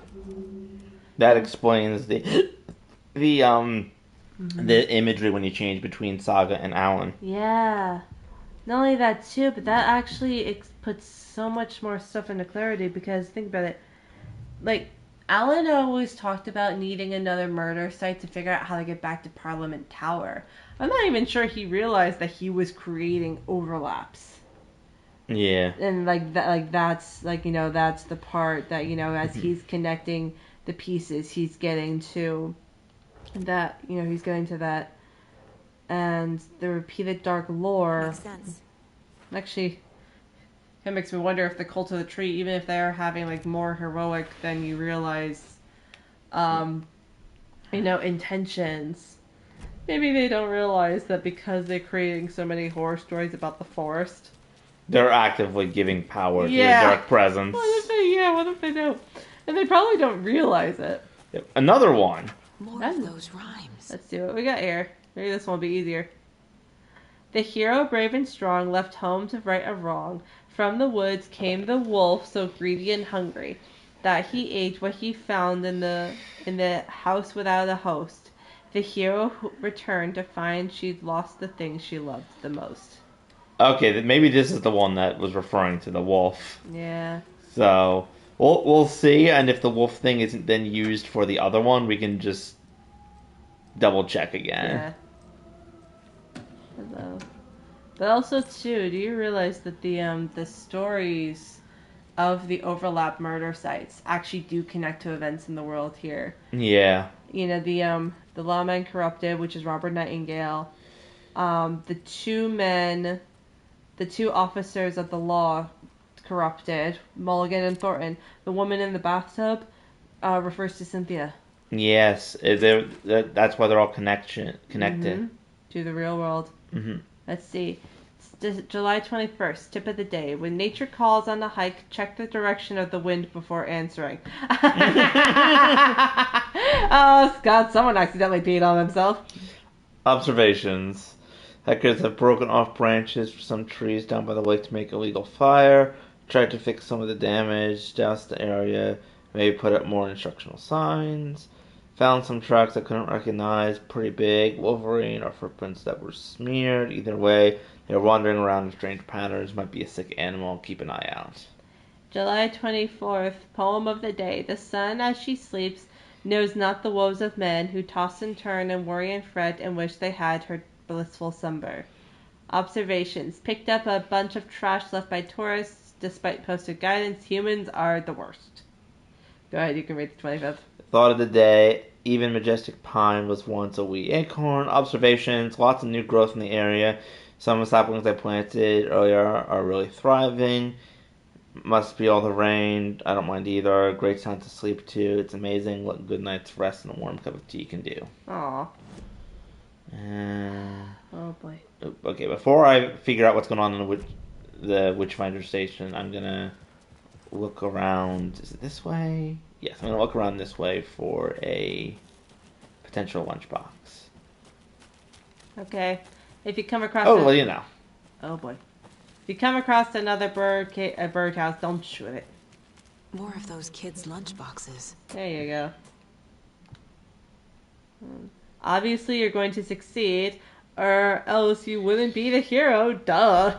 That explains the imagery when you change between Saga and Alan. Yeah. Not only that too, but that actually puts so much more stuff into clarity because think about it. Like, Alan always talked about needing another murder site to figure out how to get back to Parliament Tower. I'm not even sure he realized that he was creating overlaps. Yeah. And that's that's the part that as he's connecting the pieces, he's getting to that. He's getting to that, and the repeated dark lore. Makes sense. Actually, it makes me wonder if the Cult of the Tree, even if they're having more heroic than you realize, intentions. Maybe they don't realize that because they're creating so many horror stories about the forest. They're actively giving power to the Yeah. dark presence. What if they don't? And they probably don't realize it. Yep. Another one. More of those rhymes. Let's see what we got here. Maybe this one will be easier. The hero, brave and strong, left home to right a wrong. From the woods came the wolf, so greedy and hungry, that he ate what he found in the house without a host. The hero returned to find she'd lost the thing she loved the most. Okay, maybe this is the one that was referring to the wolf. Yeah. So we'll see, and if the wolf thing isn't then used for the other one, we can just double check again. Yeah. Hello. But also too, do you realize that the stories of the overlap murder sites actually do connect to events in the world here? Yeah. The Lawman Corrupted, which is Robert Nightingale, the two officers of the law corrupted, Mulligan and Thornton. The woman in the bathtub refers to Cynthia. Yes, that's why they're all connected. To the real world. Mm-hmm. Let's see. It's July 21st, tip of the day. When nature calls on a hike, check the direction of the wind before answering. Oh, God, someone accidentally peed on themselves. Observations. Hackers have broken off branches for some trees down by the lake to make illegal fire, tried to fix some of the damage, doused the area, maybe put up more instructional signs, found some tracks I couldn't recognize, pretty big, Wolverine, or footprints that were smeared. Either way, they're wandering around in strange patterns, might be a sick animal, keep an eye out. July 24th, poem of the day. The sun, as she sleeps, knows not the woes of men who toss and turn and worry and fret and wish they had her blissful slumber. Observations. Picked up a bunch of trash left by tourists. Despite posted guidance, humans are the worst. Go ahead, you can read the 25th. Thought of the day. Even majestic pine was once a wee acorn. Observations. Lots of new growth in the area. Some of the saplings I planted earlier are really thriving. Must be all the rain. I don't mind either. Great time to sleep too. It's amazing what good night's rest and a warm cup of tea can do. Aw. And... Oh boy. Okay, before I figure out what's going on in the Witchfinder station, I'm gonna look around. Is it this way? Yes, I'm gonna look around this way for a potential lunchbox. Okay. If you come across Oh, well, you know. Oh boy. If you come across another birdhouse, don't shoot it. More of those kids' lunchboxes. There you go. Obviously, you're going to succeed, or else you wouldn't be the hero. Duh.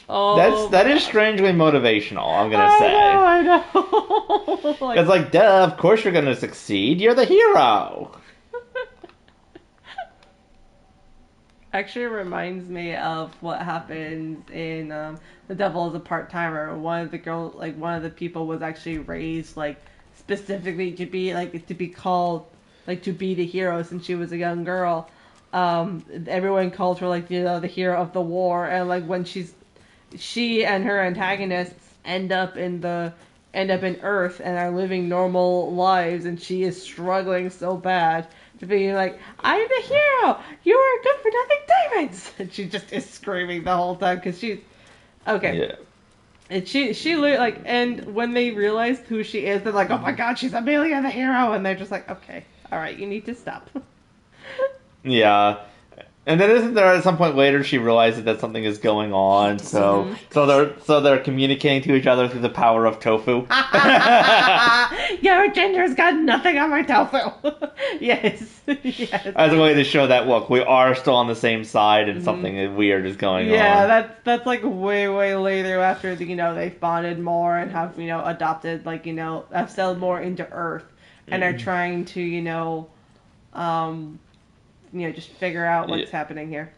Oh, That is strangely motivational, I'm gonna say. I know. Like, It's like, duh, of course you're gonna succeed. You're the hero. actually reminds me of what happens in The Devil is a Part-Timer. One of the people was actually raised specifically to be called to be the hero since she was a young girl. Everyone called her the hero of the war, and when she and her antagonists end up in Earth and are living normal lives, and she is struggling so bad to be I'm the hero. You are good for nothing diamonds, and she just is screaming the whole time because she's okay. Yeah. And she and when they realize who she is, they're like, oh my god, she's Amelia the hero, and they're just like, okay, all right, you need to stop. Yeah. And then isn't there at some point later she realizes that something is going on, so they're communicating to each other through the power of tofu. Your gender's got nothing on my tofu. Yes. Yes. As a way to show that look, we are still on the same side and something weird is going on. Yeah, that's way later after they've bonded more and have adopted have settled more into Earth and are trying to just figure out what's happening here.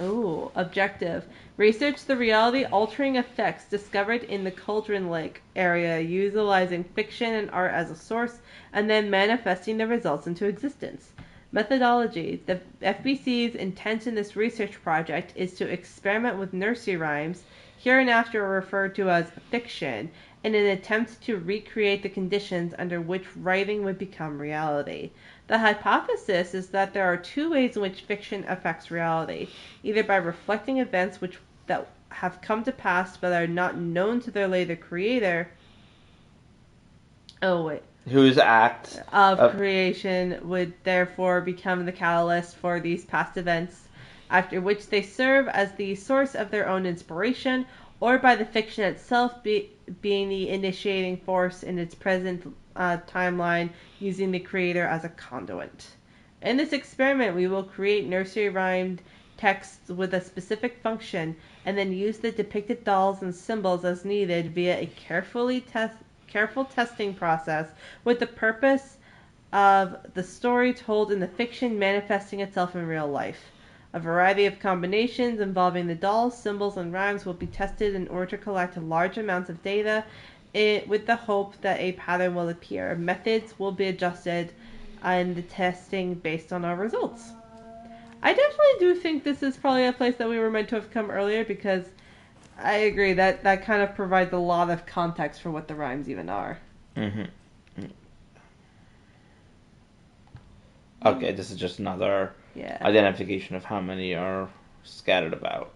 Ooh, objective. Research the reality-altering effects discovered in the Cauldron Lake area, utilizing fiction and art as a source, and then manifesting the results into existence. Methodology. The FBC's intent in this research project is to experiment with nursery rhymes, hereinafter referred to as fiction, in an attempt to recreate the conditions under which writing would become reality. The hypothesis is that there are two ways in which fiction affects reality, either by reflecting events that have come to pass but are not known to their later creator. Oh wait. Whose act of creation would therefore become the catalyst for these past events, after which they serve as the source of their own inspiration, or by the fiction itself being the initiating force in its present timeline, using the creator as a conduit. In this experiment, we will create nursery rhymed texts with a specific function, and then use the depicted dolls and symbols as needed via a careful testing process, with the purpose of the story told in the fiction manifesting itself in real life. A variety of combinations involving the dolls, symbols, and rhymes will be tested in order to collect large amounts of data with the hope that a pattern will appear. Methods will be adjusted in the testing based on our results. I definitely do think this is probably a place that we were meant to have come earlier, because I agree that kind of provides a lot of context for what the rhymes even are. Mm-hmm. Okay, this is just another identification of how many are scattered about.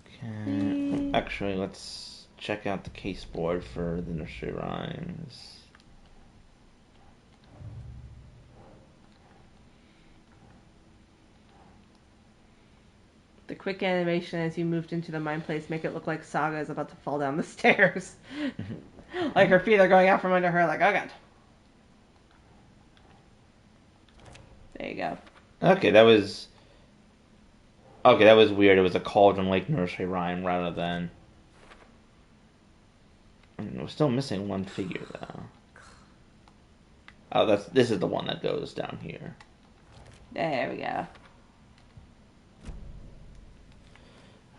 Okay. Actually, let's check out the case board for the nursery rhymes. The quick animation as you moved into the mine place make it look like Saga is about to fall down the stairs. Like her feet are going out from under her, like, oh god. There you go. Okay, that was weird. It was a Cauldron Lake nursery rhyme rather than... We're still missing one figure, though. Oh, this is the one that goes down here. There we go.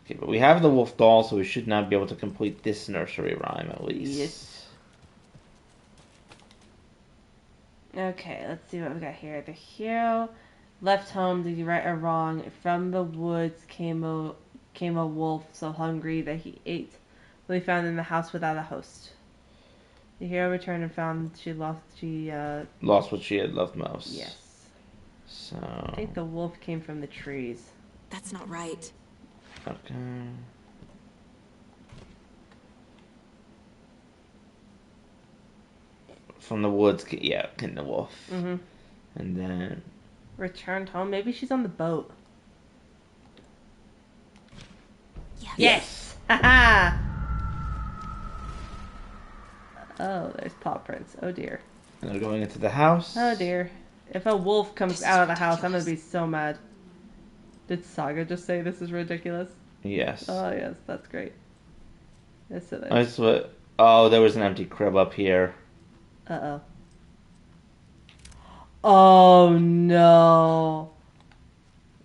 Okay, but we have the wolf doll, so we should now be able to complete this nursery rhyme at least. Yes. Okay, let's see what we got here. The hero left home, did he right or wrong? From the woods came a wolf so hungry that he ate what he found in the house without a host. The hero returned and found Lost what she had loved most. Yes. So I think the wolf came from the trees. That's not right. okay. From the woods, yeah, in the wolf. Mm-hmm. And then Returned home. Maybe she's on the boat. Yes. Yes! Haha! Oh, there's paw prints. Oh dear. and they're going into the house. Oh dear. If a wolf comes out of the house, I'm gonna be so mad. Did Saga just say this is ridiculous? Yes. Oh yes, that's great. Yes it is. That's what. Oh, there was an empty crib up here. Uh-oh. Oh no.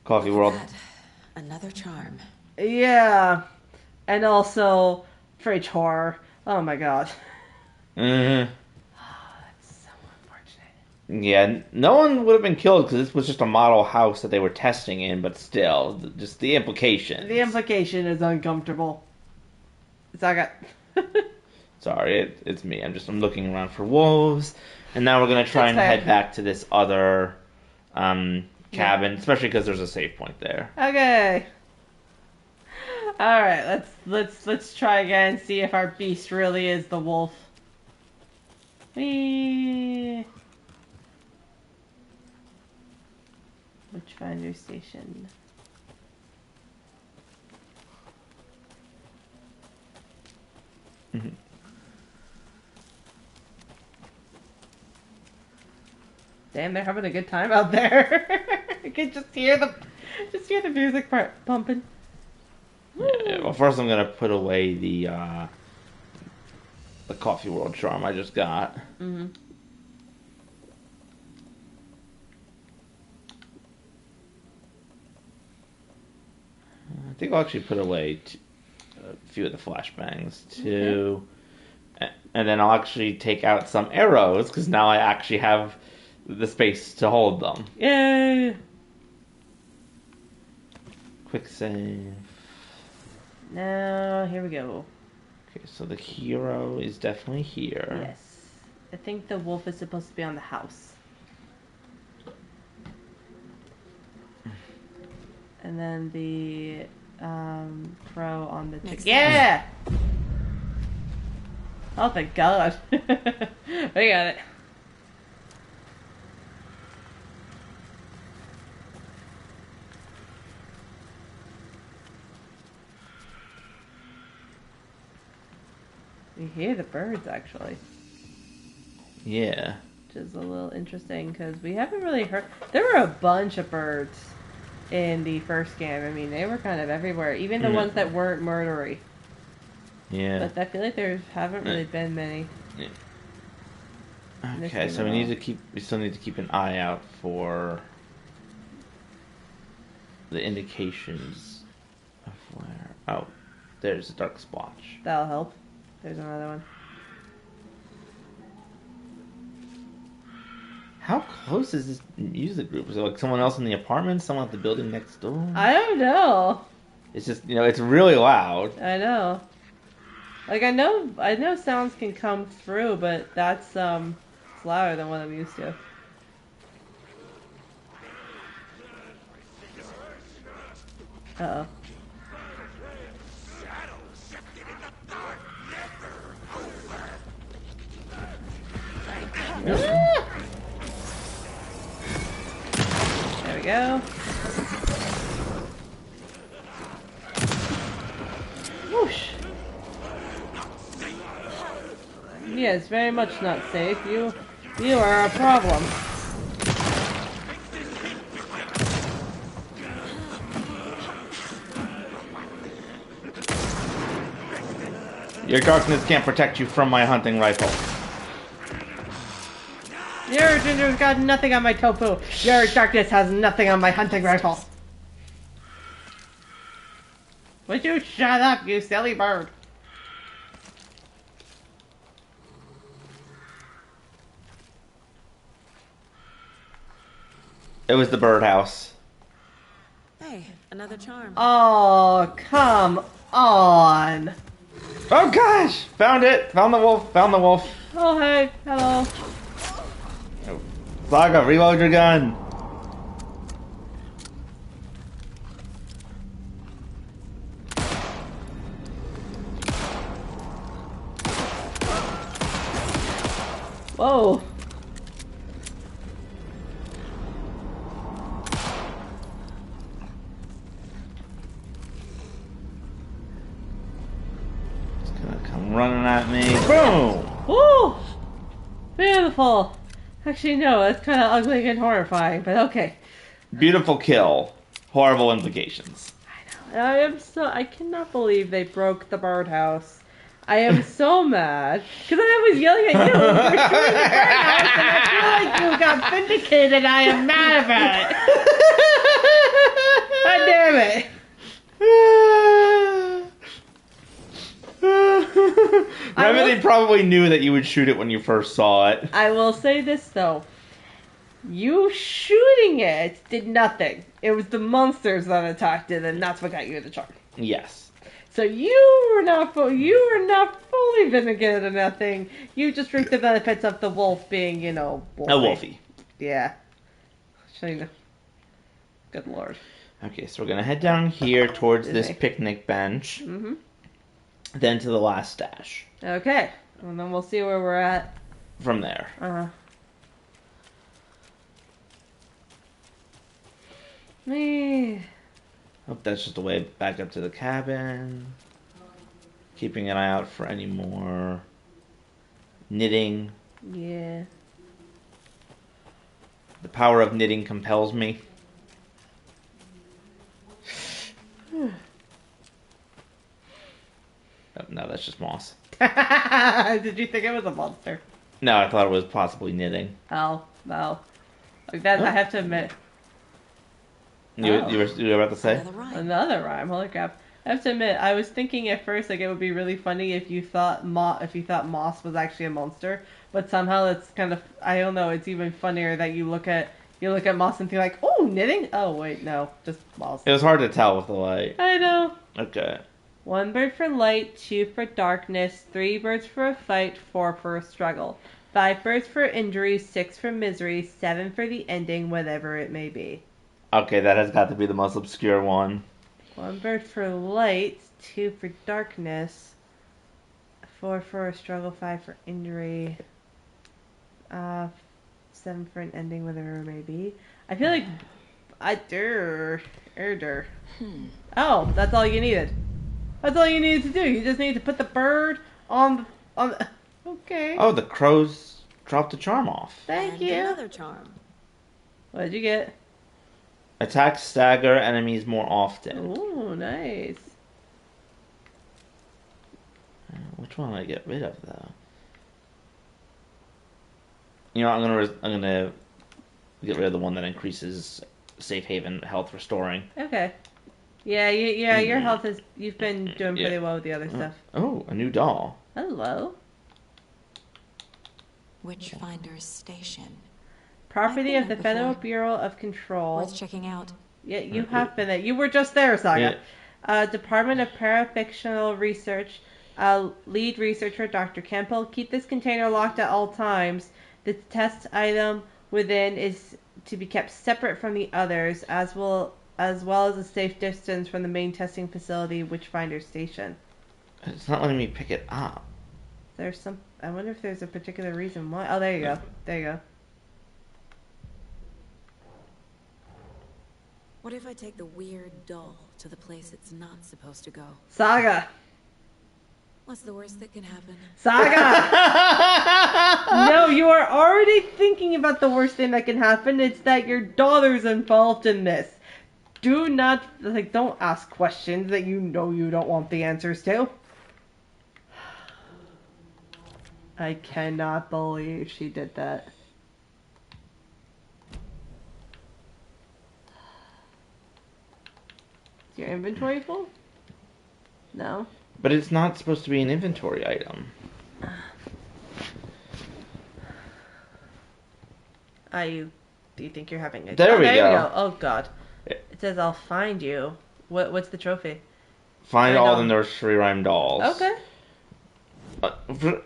Coffee World. That, another charm. Yeah. And also fridge horror. Oh my god. Mm-hmm. That's so unfortunate. Yeah, no one would have been killed because this was just a model house that they were testing in, but still, just the implication. The implication is uncomfortable. Saga. Sorry, it's me. I'm looking around for wolves, and now we're gonna try and That's fair. head back to this other cabin, especially because there's a save point there. Okay. All right, let's try again. See if our beast really is the wolf. Whee! Witchfinder Station. Mhm. Damn, they're having a good time out there. I can just hear the music part pumping. Yeah, well, first I'm gonna put away the Coffee World charm I just got. Mm-hmm. I think I'll actually put away a few of the flashbangs too, and then I'll actually take out some arrows because now I actually have the space to hold them. Yay! Quick save. Now here we go. Okay, so the hero is definitely here. Yes, I think the wolf is supposed to be on the house. And then the crow on the Makes chicken. Yeah! Oh, thank God. We got it. We hear the birds, actually. Yeah. Which is a little interesting, because we haven't really heard... There were a bunch of birds in the first game. I mean, they were kind of everywhere, even the ones that weren't murdery. Yeah. But I feel like there haven't really been many. Okay, Missing so them we still need to keep an eye out for the indications of where. Oh, there's a dark splotch. That'll help. There's another one. How close is this music group? Is it like someone else in the apartment? Someone at the building next door? I don't know. It's just, it's really loud. I know. Like, I know sounds can come through, but that's it's louder than what I'm used to. Uh-oh. Ah! There we go. Whoosh. Yes, very much not safe. You are a problem. Your darkness can't protect you from my hunting rifle. Your ginger's got nothing on my tofu. Your darkness has nothing on my hunting rifle. Would you shut up, you silly bird? It was the birdhouse. Hey, another charm. Oh, come on. Oh gosh! Found it! Found the wolf! Found the wolf! Oh, hey. Hello. Saga, reload your gun! Whoa. It's gonna come running at me. Boom! Woo! Beautiful. Actually, no, that's kind of ugly and horrifying, but okay. Beautiful kill. Horrible implications. I cannot believe they broke the birdhouse. I am so mad. Because I was yelling at you for shooting the birdhouse, and I feel like you got vindicated. I am mad about it. God damn it. Remedy probably knew that you would shoot it when you first saw it. I will say this, though. You shooting it did nothing. It was the monsters that attacked it, and that's what got you the charm. Yes. So you were not fully vindicated or nothing. You just reaped the benefits of the wolf being, wolfy. A wolfie. Yeah. Good lord. Okay, so we're gonna head down here towards this Okay. picnic bench. Mm-hmm. Then to the last stash. Okay. And then we'll see where we're at. From there. Me. Hope that's just a way back up to the cabin. Keeping an eye out for any more knitting. Yeah. The power of knitting compels me. Oh, no, that's just moss. Did you think it was a monster? No, I thought it was possibly knitting. Oh, no. Like that, I have to admit. You Oh. were about to say? Another rhyme. Another rhyme. Holy crap! I have to admit, I was thinking at first like it would be really funny if you thought moss was actually a monster, but somehow it's kind of, I don't know. It's even funnier that you look at moss and think like, oh, knitting. Oh wait, no, just moss. It was hard to tell with the light. I know. Okay. 1 bird for light, 2 for darkness, 3 birds for a fight, 4 for a struggle, 5 birds for injury, 6 for misery, 7 for the ending, whatever it may be. Okay, that has got to be the most obscure one. 1 bird for light, 2 for darkness, 4 for a struggle, 5 for injury, 7 for an ending, whatever it may be. I feel like Oh, that's all you needed. That's all you needed to do. You just need to put the bird on the. Okay. Oh, the crows dropped the charm off. Thank And you. another charm. What did you get? Attack stagger enemies more often. Ooh, nice. Which one do I get rid of though? You know, I'm gonna get rid of the one that increases safe haven health restoring. Okay. Yeah, your health is. You've been doing pretty well with the other stuff. Oh, a new doll. Hello. Witchfinder's Station. Property I've of been the there Federal before. Bureau of Control. Worth checking out. Yeah, you have been there. You were just there, Saga. Department of Parafictional Research. Lead researcher Dr. Campbell. Keep this container locked at all times. The test item within is to be kept separate from the others, as well as a safe distance from the main testing facility, Witchfinder Station. It's not letting me pick it up. There's some. I wonder if there's a particular reason why. Oh, there you go. There you go. What if I take the weird doll to the place it's not supposed to go? Saga. What's the worst that can happen? Saga. No, you are already thinking about the worst thing that can happen. It's that your daughter's involved in this. Do not, don't ask questions that you know you don't want the answers to. I cannot believe she did that. your inventory full? No. But it's not supposed to be an inventory item. Do you think you're having a... There oh, we there go. you go. Oh, God. It says, I'll find you. What's the trophy? Find all the nursery rhyme dolls. Okay.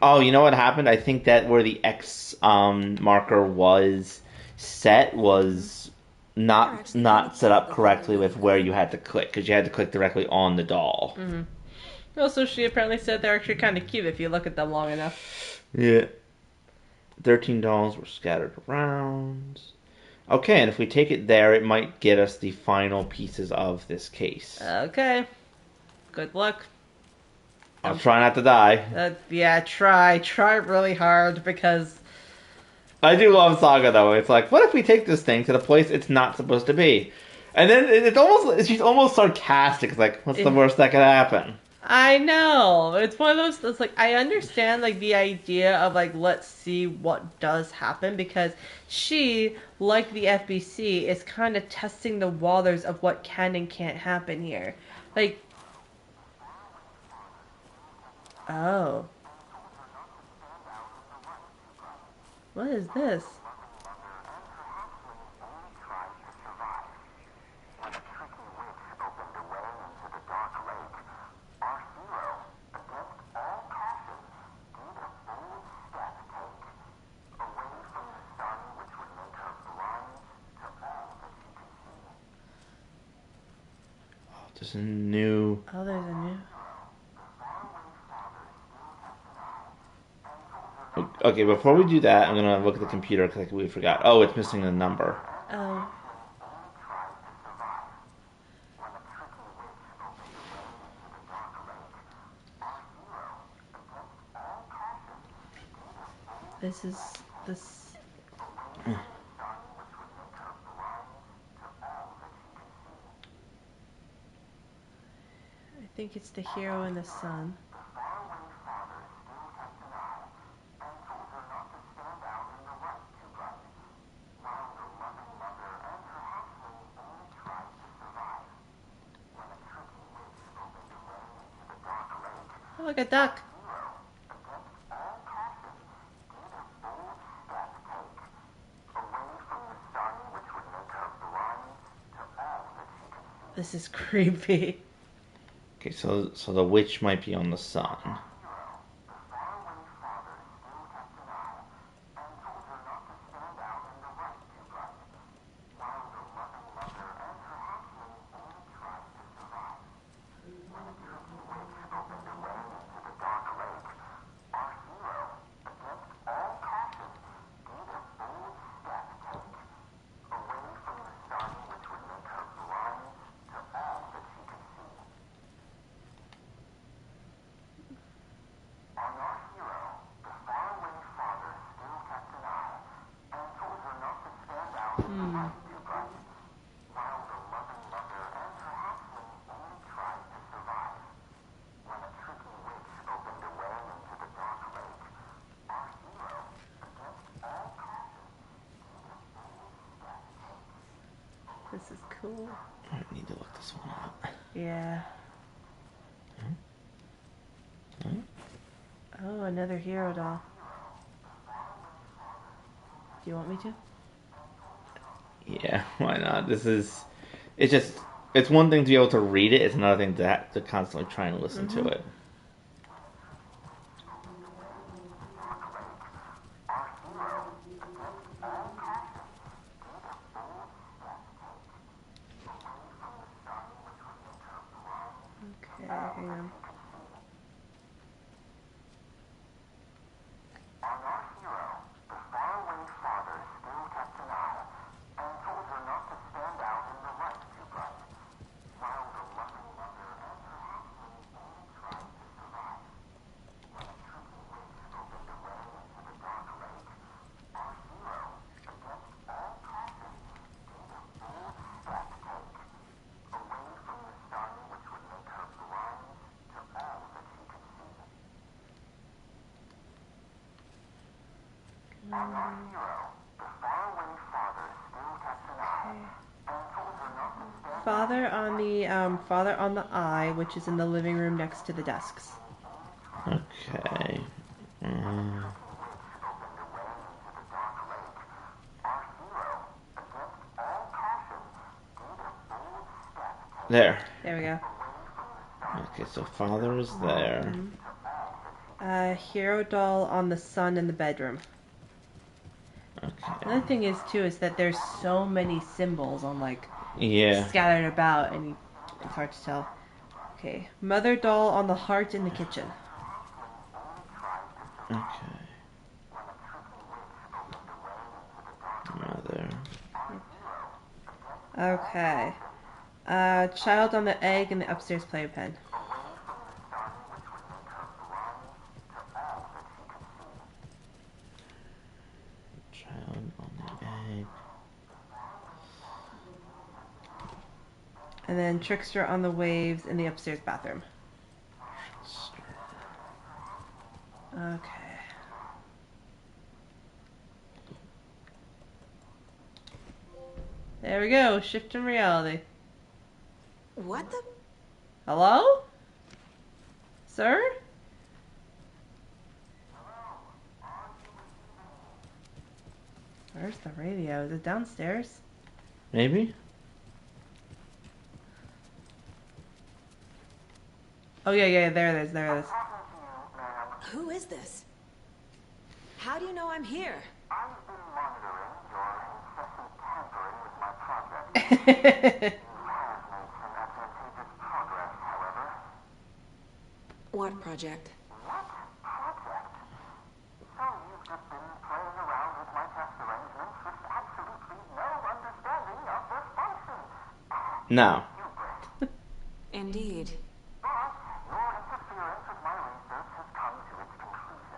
Oh, you know what happened? I think that where the X marker was set was not set up correctly with where you had to click, because you had to click directly on the doll. Mm-hmm. Also, she apparently said they're actually kind of cute if you look at them long enough. Yeah. 13 dolls were scattered around. Okay, and if we take it there, it might get us the final pieces of this case. Okay. Good luck. I'll try not to die. Yeah, try really hard, because... I do love Saga, though. It's like, what if we take this thing to the place it's not supposed to be? And then she's almost sarcastic. It's like, what's the worst that could happen? I know. It's one of those, it's like, I understand, like, the idea of, like, let's see what does happen, because she, like the FBC, is kind of testing the waters of what can and can't happen here. Like, oh. What is this? There's a new... Oh, there's a new... Okay, before we do that, I'm going to look at the computer because we forgot. Oh, it's missing a number. Oh. This... I think it's the hero and the sun. Oh, look, a duck. This is creepy. Okay, so the witch might be on the sun. This is cool. I need to look this one up. Yeah. Oh, another hero doll. Do you want me to? Yeah, why not? It's one thing to be able to read it, it's another thing to constantly try and listen to it. Okay, hang on. Father on the I, which is in the living room next to the desks. Okay. Mm. There. There we go. Okay, so father is there. Hero doll on the sun in the bedroom. Okay. Another thing is that there's so many symbols on Yeah. scattered about, and it's hard to tell. Okay, mother doll on the heart in the kitchen. Okay. Mother. Okay. Child on the egg in the upstairs playpen. Child on the egg. And then trickster on the waves in the upstairs bathroom. Okay. There we go. Shift in reality. What the? Hello? Sir? Where's the radio? Is it downstairs? Maybe? Oh, yeah, there it is, there it is. Who is this? How do you know I'm here? I've been monitoring your incessant tampering with my project. You have made some advantageous progress, however. What project? What project? So you've just been playing around with my test arrangements with absolutely no understanding of their function. No. Indeed. But your interference with my research has come to its conclusion.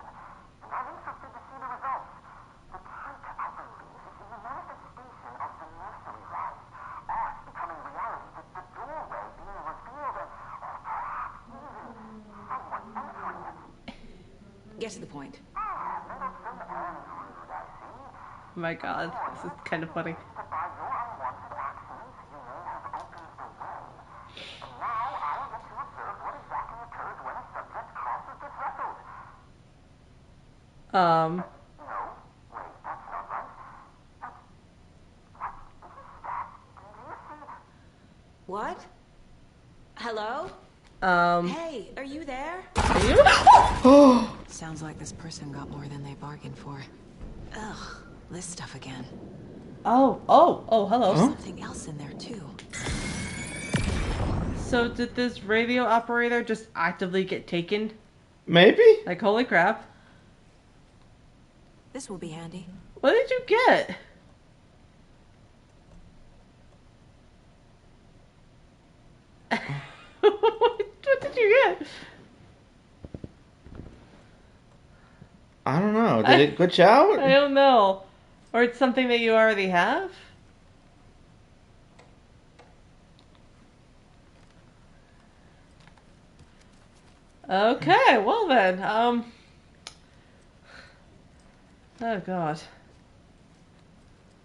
And I'm interested to see the results. The trick, I believe, is in the manifestation of the nursery rhymes. Art becoming reality, the doorway being revealed, and perhaps even someone entering it. Get to the point. Middleton and Rude, I see. Oh my god, this is kind of funny. That by your unwanted actions, you may have opened the way. And now I'll get to observe what exactly occurs when a subject crosses the threshold. No, wait, that's not right. What is that? Do you see? What? Hello? Hey, are you there? Are you? Sounds like this person got more than they bargained for. Ugh, this stuff again. Oh, hello. Something else in there too. So did this radio operator just actively get taken? Maybe? Like, holy crap. This will be handy. What did you get? What did you get? I don't know. Did it glitch out? I don't know. Or it's something that you already have? Okay, well then, oh god.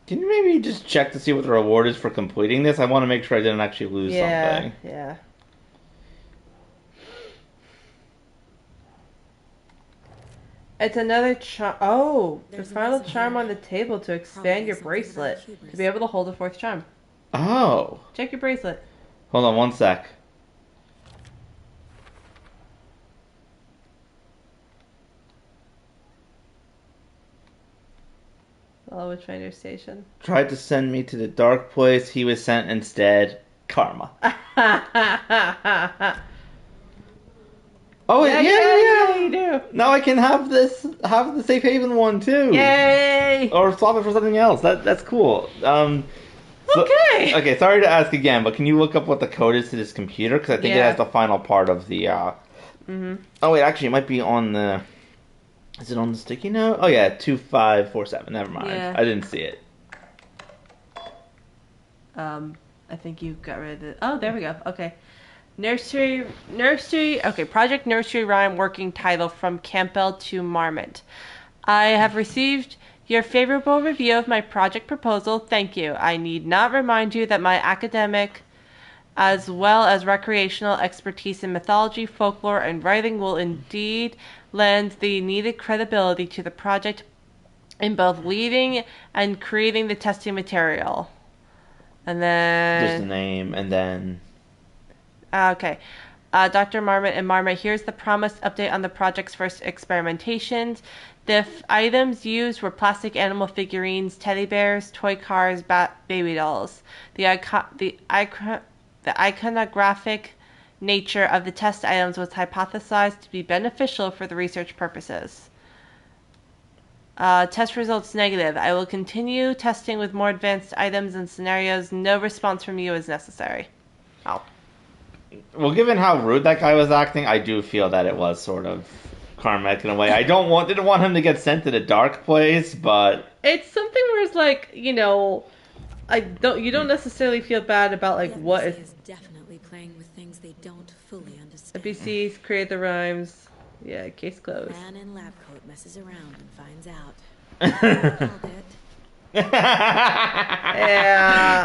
Can you maybe just check to see what the reward is for completing this? I want to make sure I didn't actually lose something. Yeah. It's another charm. Oh, There's the final another charm here. on the table to expand Probably your something about bracelet hubris. to be able to hold a fourth charm. Oh. Check your bracelet. Hold on one sec. Oh, which finder station? Tried to send me to the dark place. He was sent instead. Karma. Oh, yeah. You do. Now I can have the safe haven one too. Yay! Or swap it for something else. That's cool. Okay. Okay, sorry to ask again, but can you look up what the code is to this computer? Because I think it Yeah. has the final part of the. Oh wait, actually, it might be on the. Is it on the sticky note? Oh yeah, 2547. Never mind. Yeah. I didn't see it. I think you got rid of it. Oh, there we go. Okay. Nursery, okay, Project Nursery Rhyme working title from Campbell to Marmot. I have received your favorable review of my project proposal. Thank you. I need not remind you that my academic as well as recreational expertise in mythology, folklore, and writing will indeed lend the needed credibility to the project in both leading and creating the testing material. And Just the then... name, and then... Okay. Dr. Marmot and Marmot, here's the promised update on the project's first experimentations. The items used were plastic animal figurines, teddy bears, toy cars, baby dolls. The iconographic nature of the test items was hypothesized to be beneficial for the research purposes. Test results negative. I will continue testing with more advanced items and scenarios. No response from you is necessary. Oh. Well, given how rude that guy was acting, I do feel that it was sort of karmic in a way. I didn't want him to get sent to the dark place, but It's something where it's like, you don't necessarily feel bad about like The what NBC is is definitely playing with things they don't fully understand. NPCs create the rhymes. Yeah, case closed. Man in lab coat messes around and finds out. Called it. Yeah.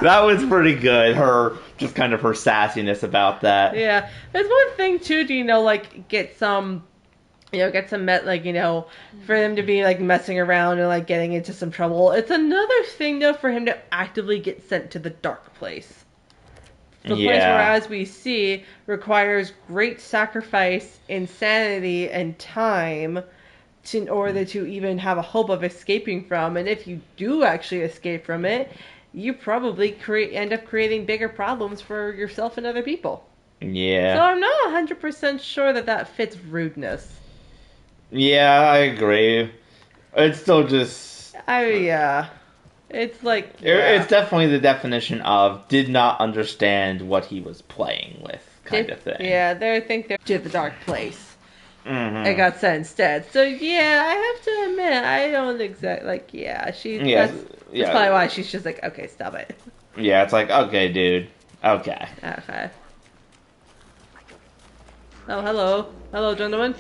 That was pretty good. Her sassiness about that. Yeah. There's one thing too, like get some met, like, for them to be like messing around and like getting into some trouble. It's another thing though for him to actively get sent to the dark place. The place where, as we see, requires great sacrifice, insanity, and time in order to even have a hope of escaping from. And if you do actually escape from it, you probably end up creating bigger problems for yourself and other people. Yeah. So I'm not 100% sure that fits rudeness. Yeah, I agree. It's still just... Yeah. It's like... It's definitely the definition of did not understand what he was playing with kind of thing. Yeah, they think they're to the dark place. Mm-hmm. It got sent instead. So yeah, I have to admit, I don't exactly that's probably why she's just like, okay, stop it. Yeah, it's like, okay, dude. Okay. Okay. Oh, hello, gentlemen.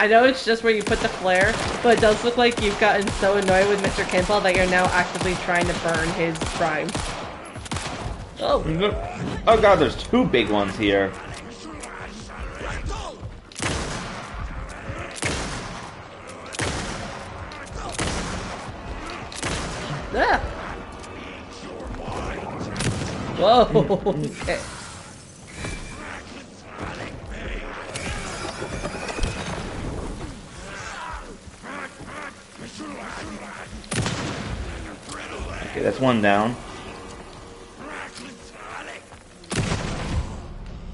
I know it's just where you put the flare, but it does look like you've gotten so annoyed with Mr. Campbell that you're now actively trying to burn his rhymes. Oh. Oh god, there's two big ones here. Ah. Whoa. Okay. Okay, that's one down.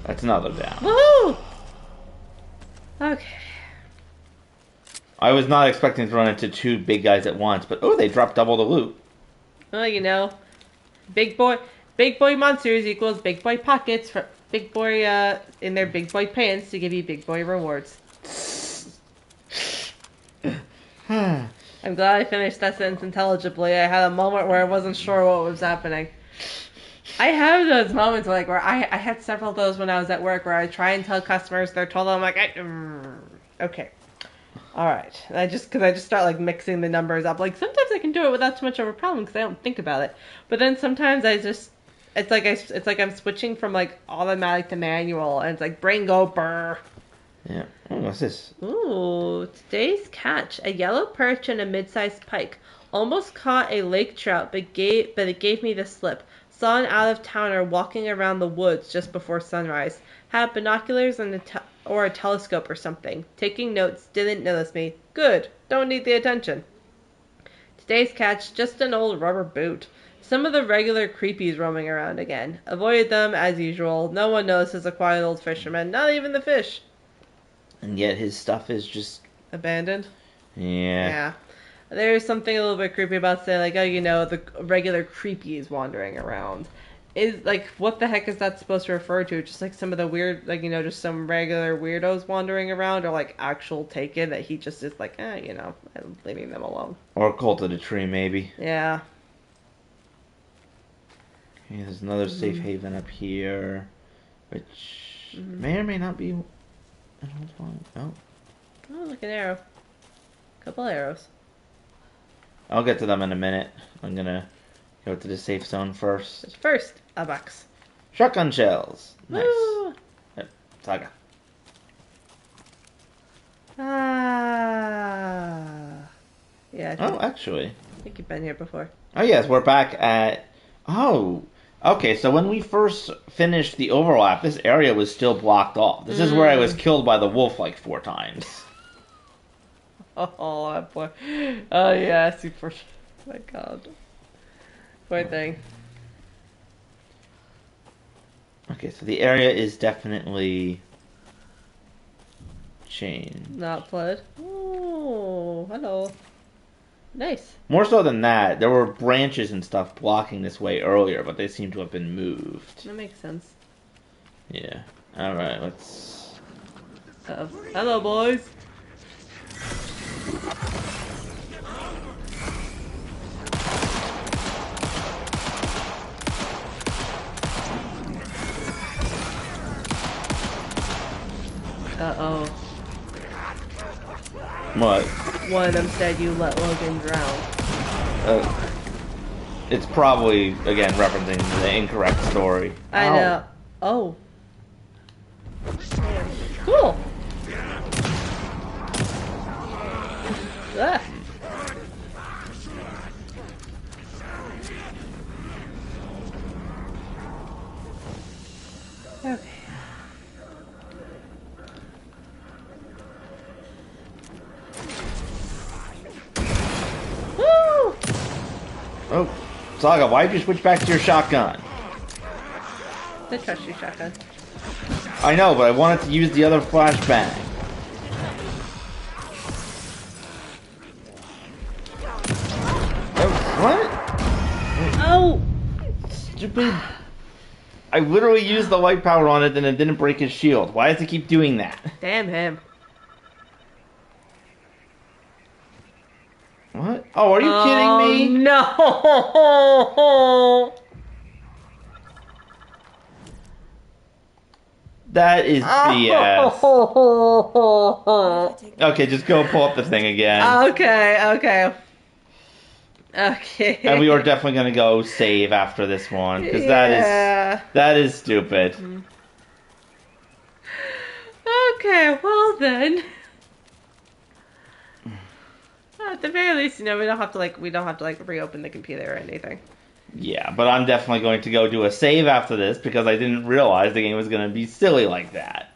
That's another down. Woohoo! Okay. I was not expecting to run into two big guys at once, but oh, they dropped double the loot. Well, big boy monsters equals big boy pockets for big boy in their big boy pants to give you big boy rewards. I'm glad I finished that sentence intelligibly. I had a moment where I wasn't sure what was happening. I have those moments where I had several of those when I was at work where I try and tell customers they're told, I'm like, okay. Alright. Because I just start mixing the numbers up. Sometimes I can do it without too much of a problem because I don't think about it. But then sometimes it's like I'm switching from automatic to manual and it's like brain go brr. Yeah. Oh, what's this? Ooh, today's catch. A yellow perch and a mid-sized pike. Almost caught a lake trout, but it gave me the slip. Saw an out-of-towner walking around the woods just before sunrise. Had binoculars and or a telescope or something. Taking notes, didn't notice me. Good, don't need the attention. Today's catch, just an old rubber boot. Some of the regular creepies roaming around again. Avoided them, as usual. No one notices a quiet old fisherman, not even the fish. And yet his stuff is just... abandoned? Yeah. Yeah. There's something a little bit creepy about saying, the regular creepies wandering around. Is, what the heck is that supposed to refer to? Just, some of the weird, just some regular weirdos wandering around? Or, actual taken that he just is I'm leaving them alone. Or Cult of the Tree, maybe. Yeah. Okay, there's another safe haven up here, which may or may not be... Oh. Oh, look, an arrow. Couple arrows. I'll get to them in a minute. I'm gonna go to the safe zone first. But first, a box. Shotgun shells. Nice. Woo! Yep. Saga. Ah. Yeah, Oh, actually. I think you've been here before. Oh, yes, we're back at... Oh, okay, so when we first finished the overlap, this area was still blocked off. This is where I was killed by the wolf like 4 times. Oh, that boy. Oh, yeah, super. My god. Poor thing. Okay, so the area is definitely changed. Not flooded. Oh, hello. Nice. More so than that, there were branches and stuff blocking this way earlier, but they seem to have been moved. That makes sense. Yeah. Alright, let's... Uh-oh. Hello, boys. Uh-oh. What? One of them said you let Logan drown. It's probably, again, referencing the incorrect story. I Ow. know. Oh. Cool. Ah. Okay. Woo! Oh, Saga, why did you switch back to your shotgun? The trusty shotgun. I know, but I wanted to use the other flashbang. Oh, what? Oh! Stupid. I literally used the light power on it and it didn't break his shield. Why does it keep doing that? Damn him. What? Oh, are you kidding me? No! That is BS. Oh. Okay, just go pull up the thing again. Okay. And we are definitely gonna go save after this one because Yeah. that is stupid. Okay, well then. At the very least, we don't have to reopen the computer or anything. Yeah, but I'm definitely going to go do a save after this because I didn't realize the game was gonna be silly like that.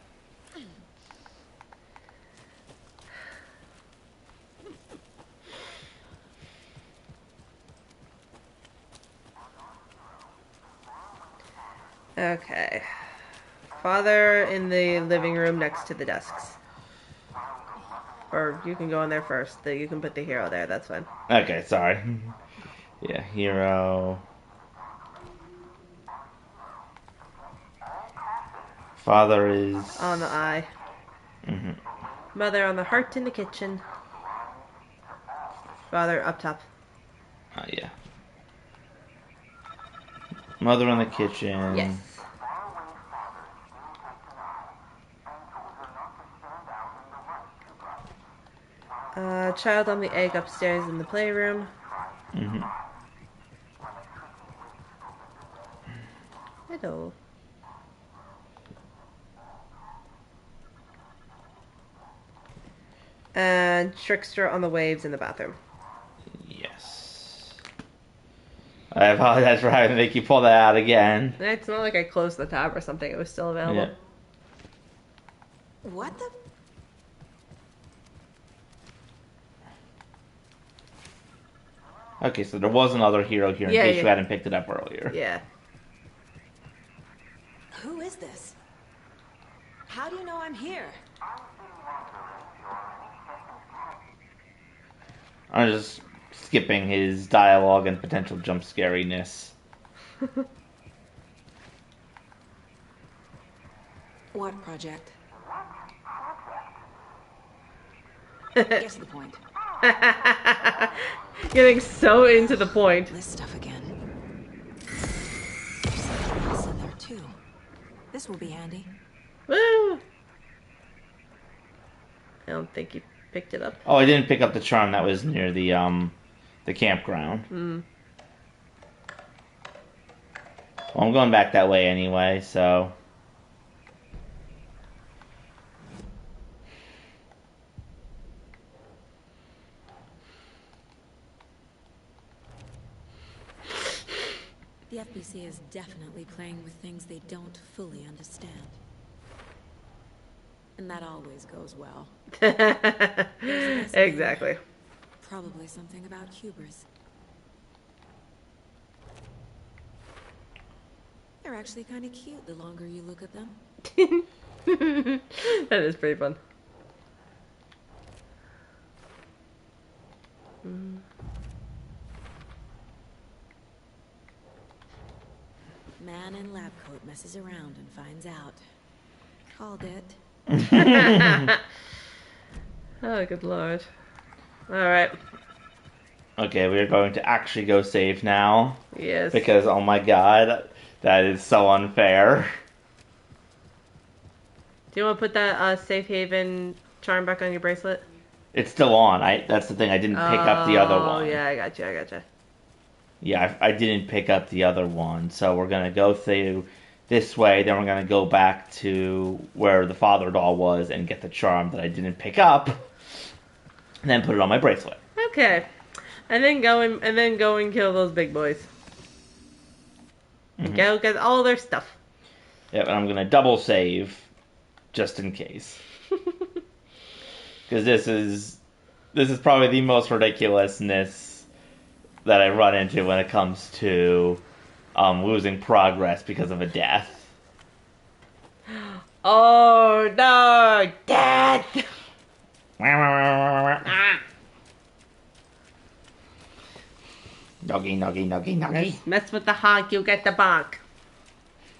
Okay. Father in the living room next to the desks. Or you can go in there first. You can put the hero there, that's fine. Okay, sorry. Yeah, hero. Father is On the eye. Mhm. Mother on the heart in the kitchen. Father up top. Yeah. Mother in the kitchen. Yes. Child on the egg upstairs in the playroom. Mhm. Hello. And Trickster on the waves in the bathroom. Yes. I apologize for having to make you pull that out again. And it's not like I closed the tab or something. It was still available. Yeah. What the? Okay, so there was another hero here in Yeah, case yeah. you hadn't picked it up earlier. Yeah. Who is this? How do you know I'm here? I'm just skipping his dialogue and potential jump scariness. What project? Guess the point. Getting so into the point. This stuff again. There's something else in there too. This will be handy. Woo! I don't think you picked it up. Oh, I didn't pick up the charm that was near the campground. Hmm. Well, I'm going back that way anyway, so... The FBC is definitely playing with things they don't fully understand. And that always goes well. Exactly. Probably something about hubris. They're actually kind of cute the longer you look at them. That is pretty fun. Man in lab coat messes around and finds out. Called it. Oh, good lord. Alright. Okay, we are going to actually go save now. Yes. Because, oh my god, that is so unfair. Do you want to put that safe haven charm back on your bracelet? It's still on. That's the thing. I didn't pick up the other one. Oh, yeah, I gotcha. Yeah, I didn't pick up the other one. So we're going to go through this way. Then we're going to go back to where the father doll was and get the charm that I didn't pick up. And then put it on my bracelet. Okay. And then go and kill those big boys. And go get all their stuff. Yep, and I'm going to double save just in case. Because this is probably the most ridiculousness that I run into when it comes to losing progress because of a death. Oh no, death! Noggy. Mess with the honk, you get the bonk.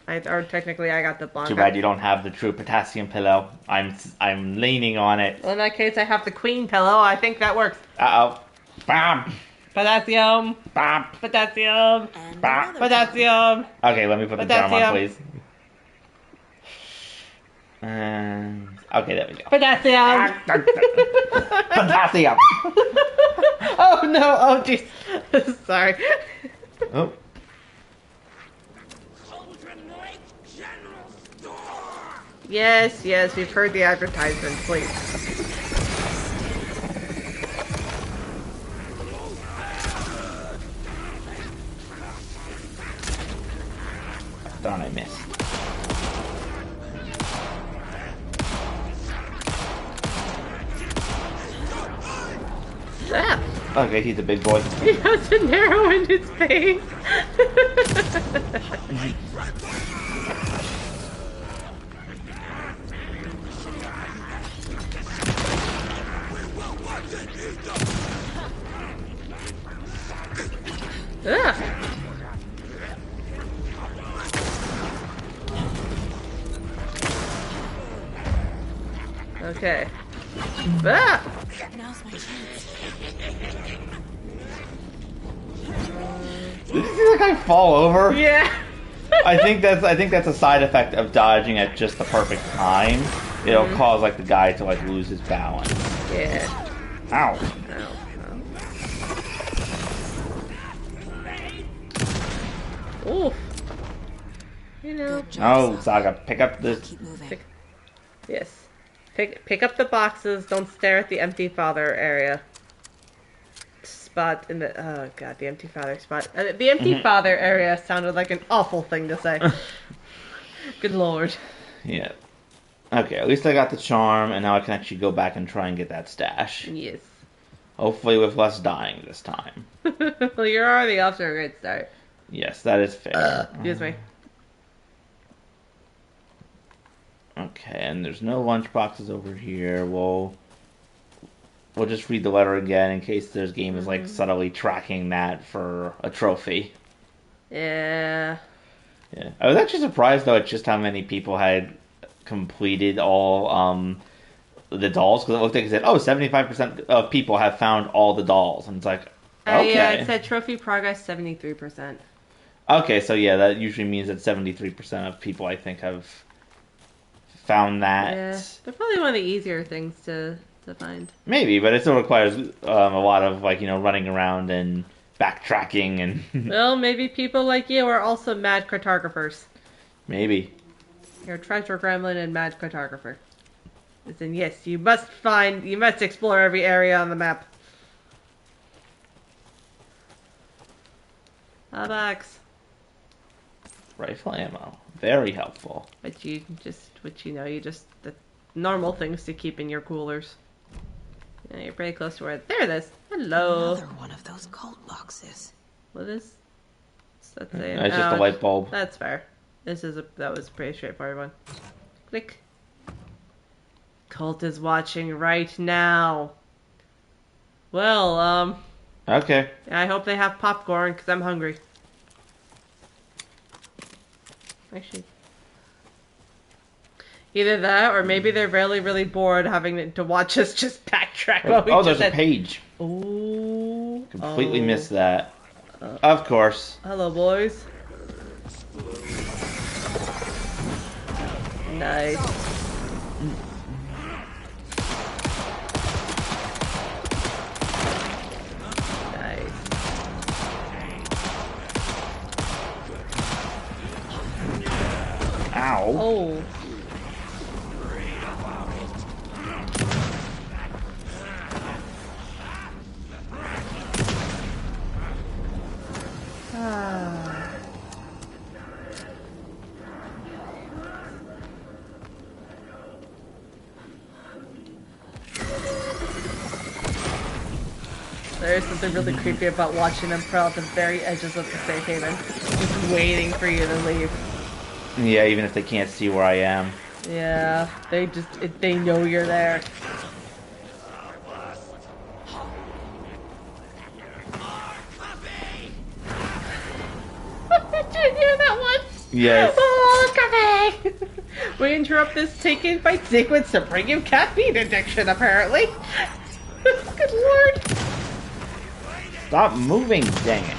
Or technically, I got the bonk. Too bad you don't have the true potassium pillow. I'm leaning on it. Well, in that case, I have the queen pillow. I think that works. Uh-oh. Bam! Potassium. Bam! Potassium. And Bah. another Potassium. Okay, let me put the charm on, Potassium. please. And okay, there we go. Potassium. Potassium! Oh no! Oh jeez. Sorry. Oh. Cauldron Lake General Store! Yes, we've heard the advertisement, please. Darn, I missed. Ah, Okay, he's a big boy. he has an arrow in his face. Ah. Okay. Ah! Now's my chance. Did you see that guy fall over? Yeah. I think that's a side effect of dodging at just the perfect time. It'll cause like the guy to like lose his balance. Yeah. Ow. Oof. You know. Good job, Oh, Saga, pick up this. Keep moving. Pick- Yes. Pick up the boxes. Don't stare at the empty father area. Spot in the oh god, the empty father spot. The empty father area sounded like an awful thing to say. Good lord. Yeah. Okay, at least I got the charm, and now I can actually go back and try and get that stash. Yes. Hopefully with less dying this time. Well, you're already off to a great start. Yes, that is fair. Excuse me. Okay, and there's no lunch boxes over here. We'll just read the letter again in case this game is like subtly tracking that for a trophy. Yeah. Yeah, I was actually surprised though at just how many people had completed all the dolls, because it looked like it said, 75% of people have found all the dolls, and it's like, okay. Yeah, it said trophy progress 73%. Okay, so yeah, that usually means that 73% of people, I think, have found that. Yeah, they're probably one of the easier things to to find. Maybe, but it still requires a lot of running around and backtracking and Well, maybe people like you are also mad cartographers. maybe. You're a treasure gremlin and mad cartographer. Listen, yes, you must explore every area on the map. A box. Rifle ammo, very helpful. But you just the normal things to keep in your coolers. Yeah, you're pretty close to where. There it is. Hello. Another one of those cult boxes. What is? That's It's just a light bulb. That's fair. That was a pretty straightforward one. Click. Cult is watching right now. Well, Okay. I hope they have popcorn because I'm hungry. Actually, either that or maybe they're really, really bored having to watch us just backtrack. Oh, there's a page. Oh, Completely missed that. Of course. Hello, boys. Nice. Nice. Ow. Oh. Ah. There's something really creepy about watching them crawl at the very edges of the safe haven, just waiting for you to leave. Yeah, even if they can't see where I am. Yeah, they know you're there. Did you hear that one? Yes. Oh, cafe! We interrupt this take-in fight sequence to bring you caffeine addiction, apparently. Good lord. Stop moving, dang it.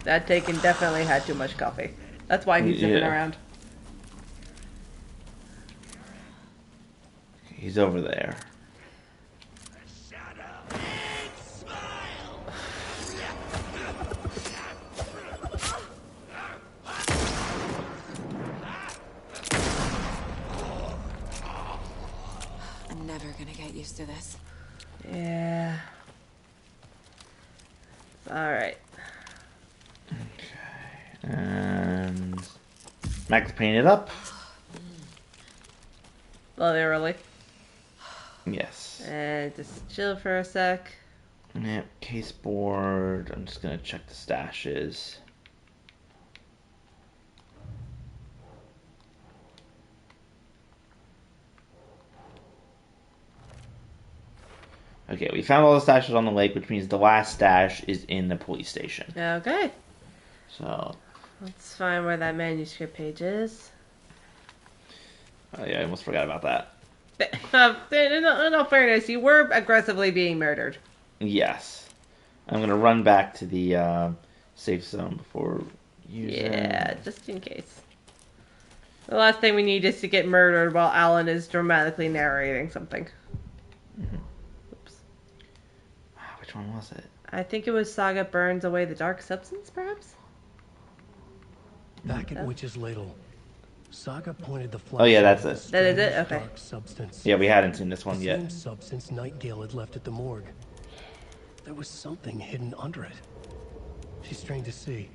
That take-in definitely had too much coffee. That's why he's zipping around. He's over there. I'm never gonna get used to this. Yeah. Alright. And Max painted up. Well, they really. Yes. And just chill for a sec. Yep, case board. I'm just gonna check the stashes. Okay, we found all the stashes on the lake, which means the last stash is in the police station. Okay. So. Let's find where that manuscript page is. Oh yeah, I almost forgot about that. In all fairness, you were aggressively being murdered. Yes. I'm gonna run back to the safe zone before using... Yeah, just in case. The last thing we need is to get murdered while Alan is dramatically narrating something. Mm-hmm. Oops. Which one was it? I think it was Saga burns away the dark substance, perhaps? Back at Witch's Ladle, Saga pointed the flash. Oh yeah, that's it. That is it? Okay. Dark substance. Yeah, we hadn't seen this one The yet. same substance Nightingale had left at the morgue. There was something hidden under it. She strained to see.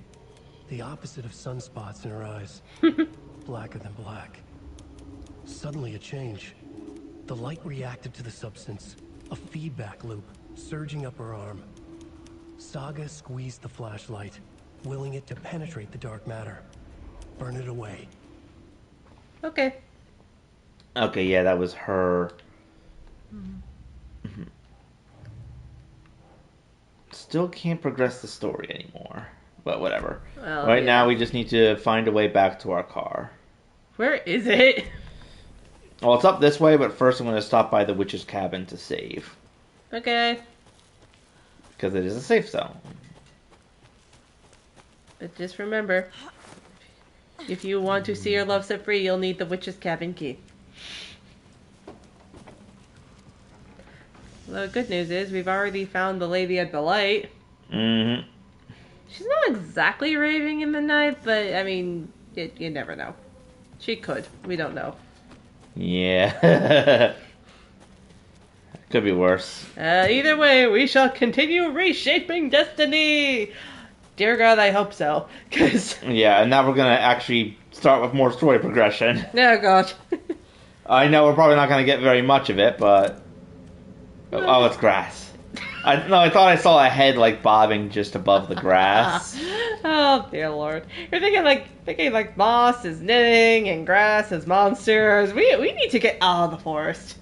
The opposite of sunspots in her eyes. Blacker than black. Suddenly a change. The light reacted to the substance. A feedback loop, surging up her arm. Saga squeezed the flashlight, willing it to penetrate the dark matter. Burn it away. Okay. Okay, yeah, that was her. Mm-hmm. Still can't progress the story anymore. But whatever. Well, right now, we just need to find a way back to our car. Where is it? Well, it's up this way, but first I'm going to stop by the witch's cabin to save. Okay. Because it is a safe zone. But just remember, If you want to see your love set free, you'll need the witch's cabin key. The good news is we've already found the Lady of the Light. Mm-hmm. She's not exactly raving in the night, but I mean, you never know. She could. We don't know. Yeah. Could be worse. Either way, we shall continue reshaping destiny. Dear God, I hope so. Cause Yeah, and now we're gonna actually start with more story progression. oh God. I know we're probably not gonna get very much of it, but oh, it's grass. I thought I saw a head like bobbing just above the grass. Oh dear Lord. You're thinking like moss is knitting and grass is monsters. We need to get out of the forest.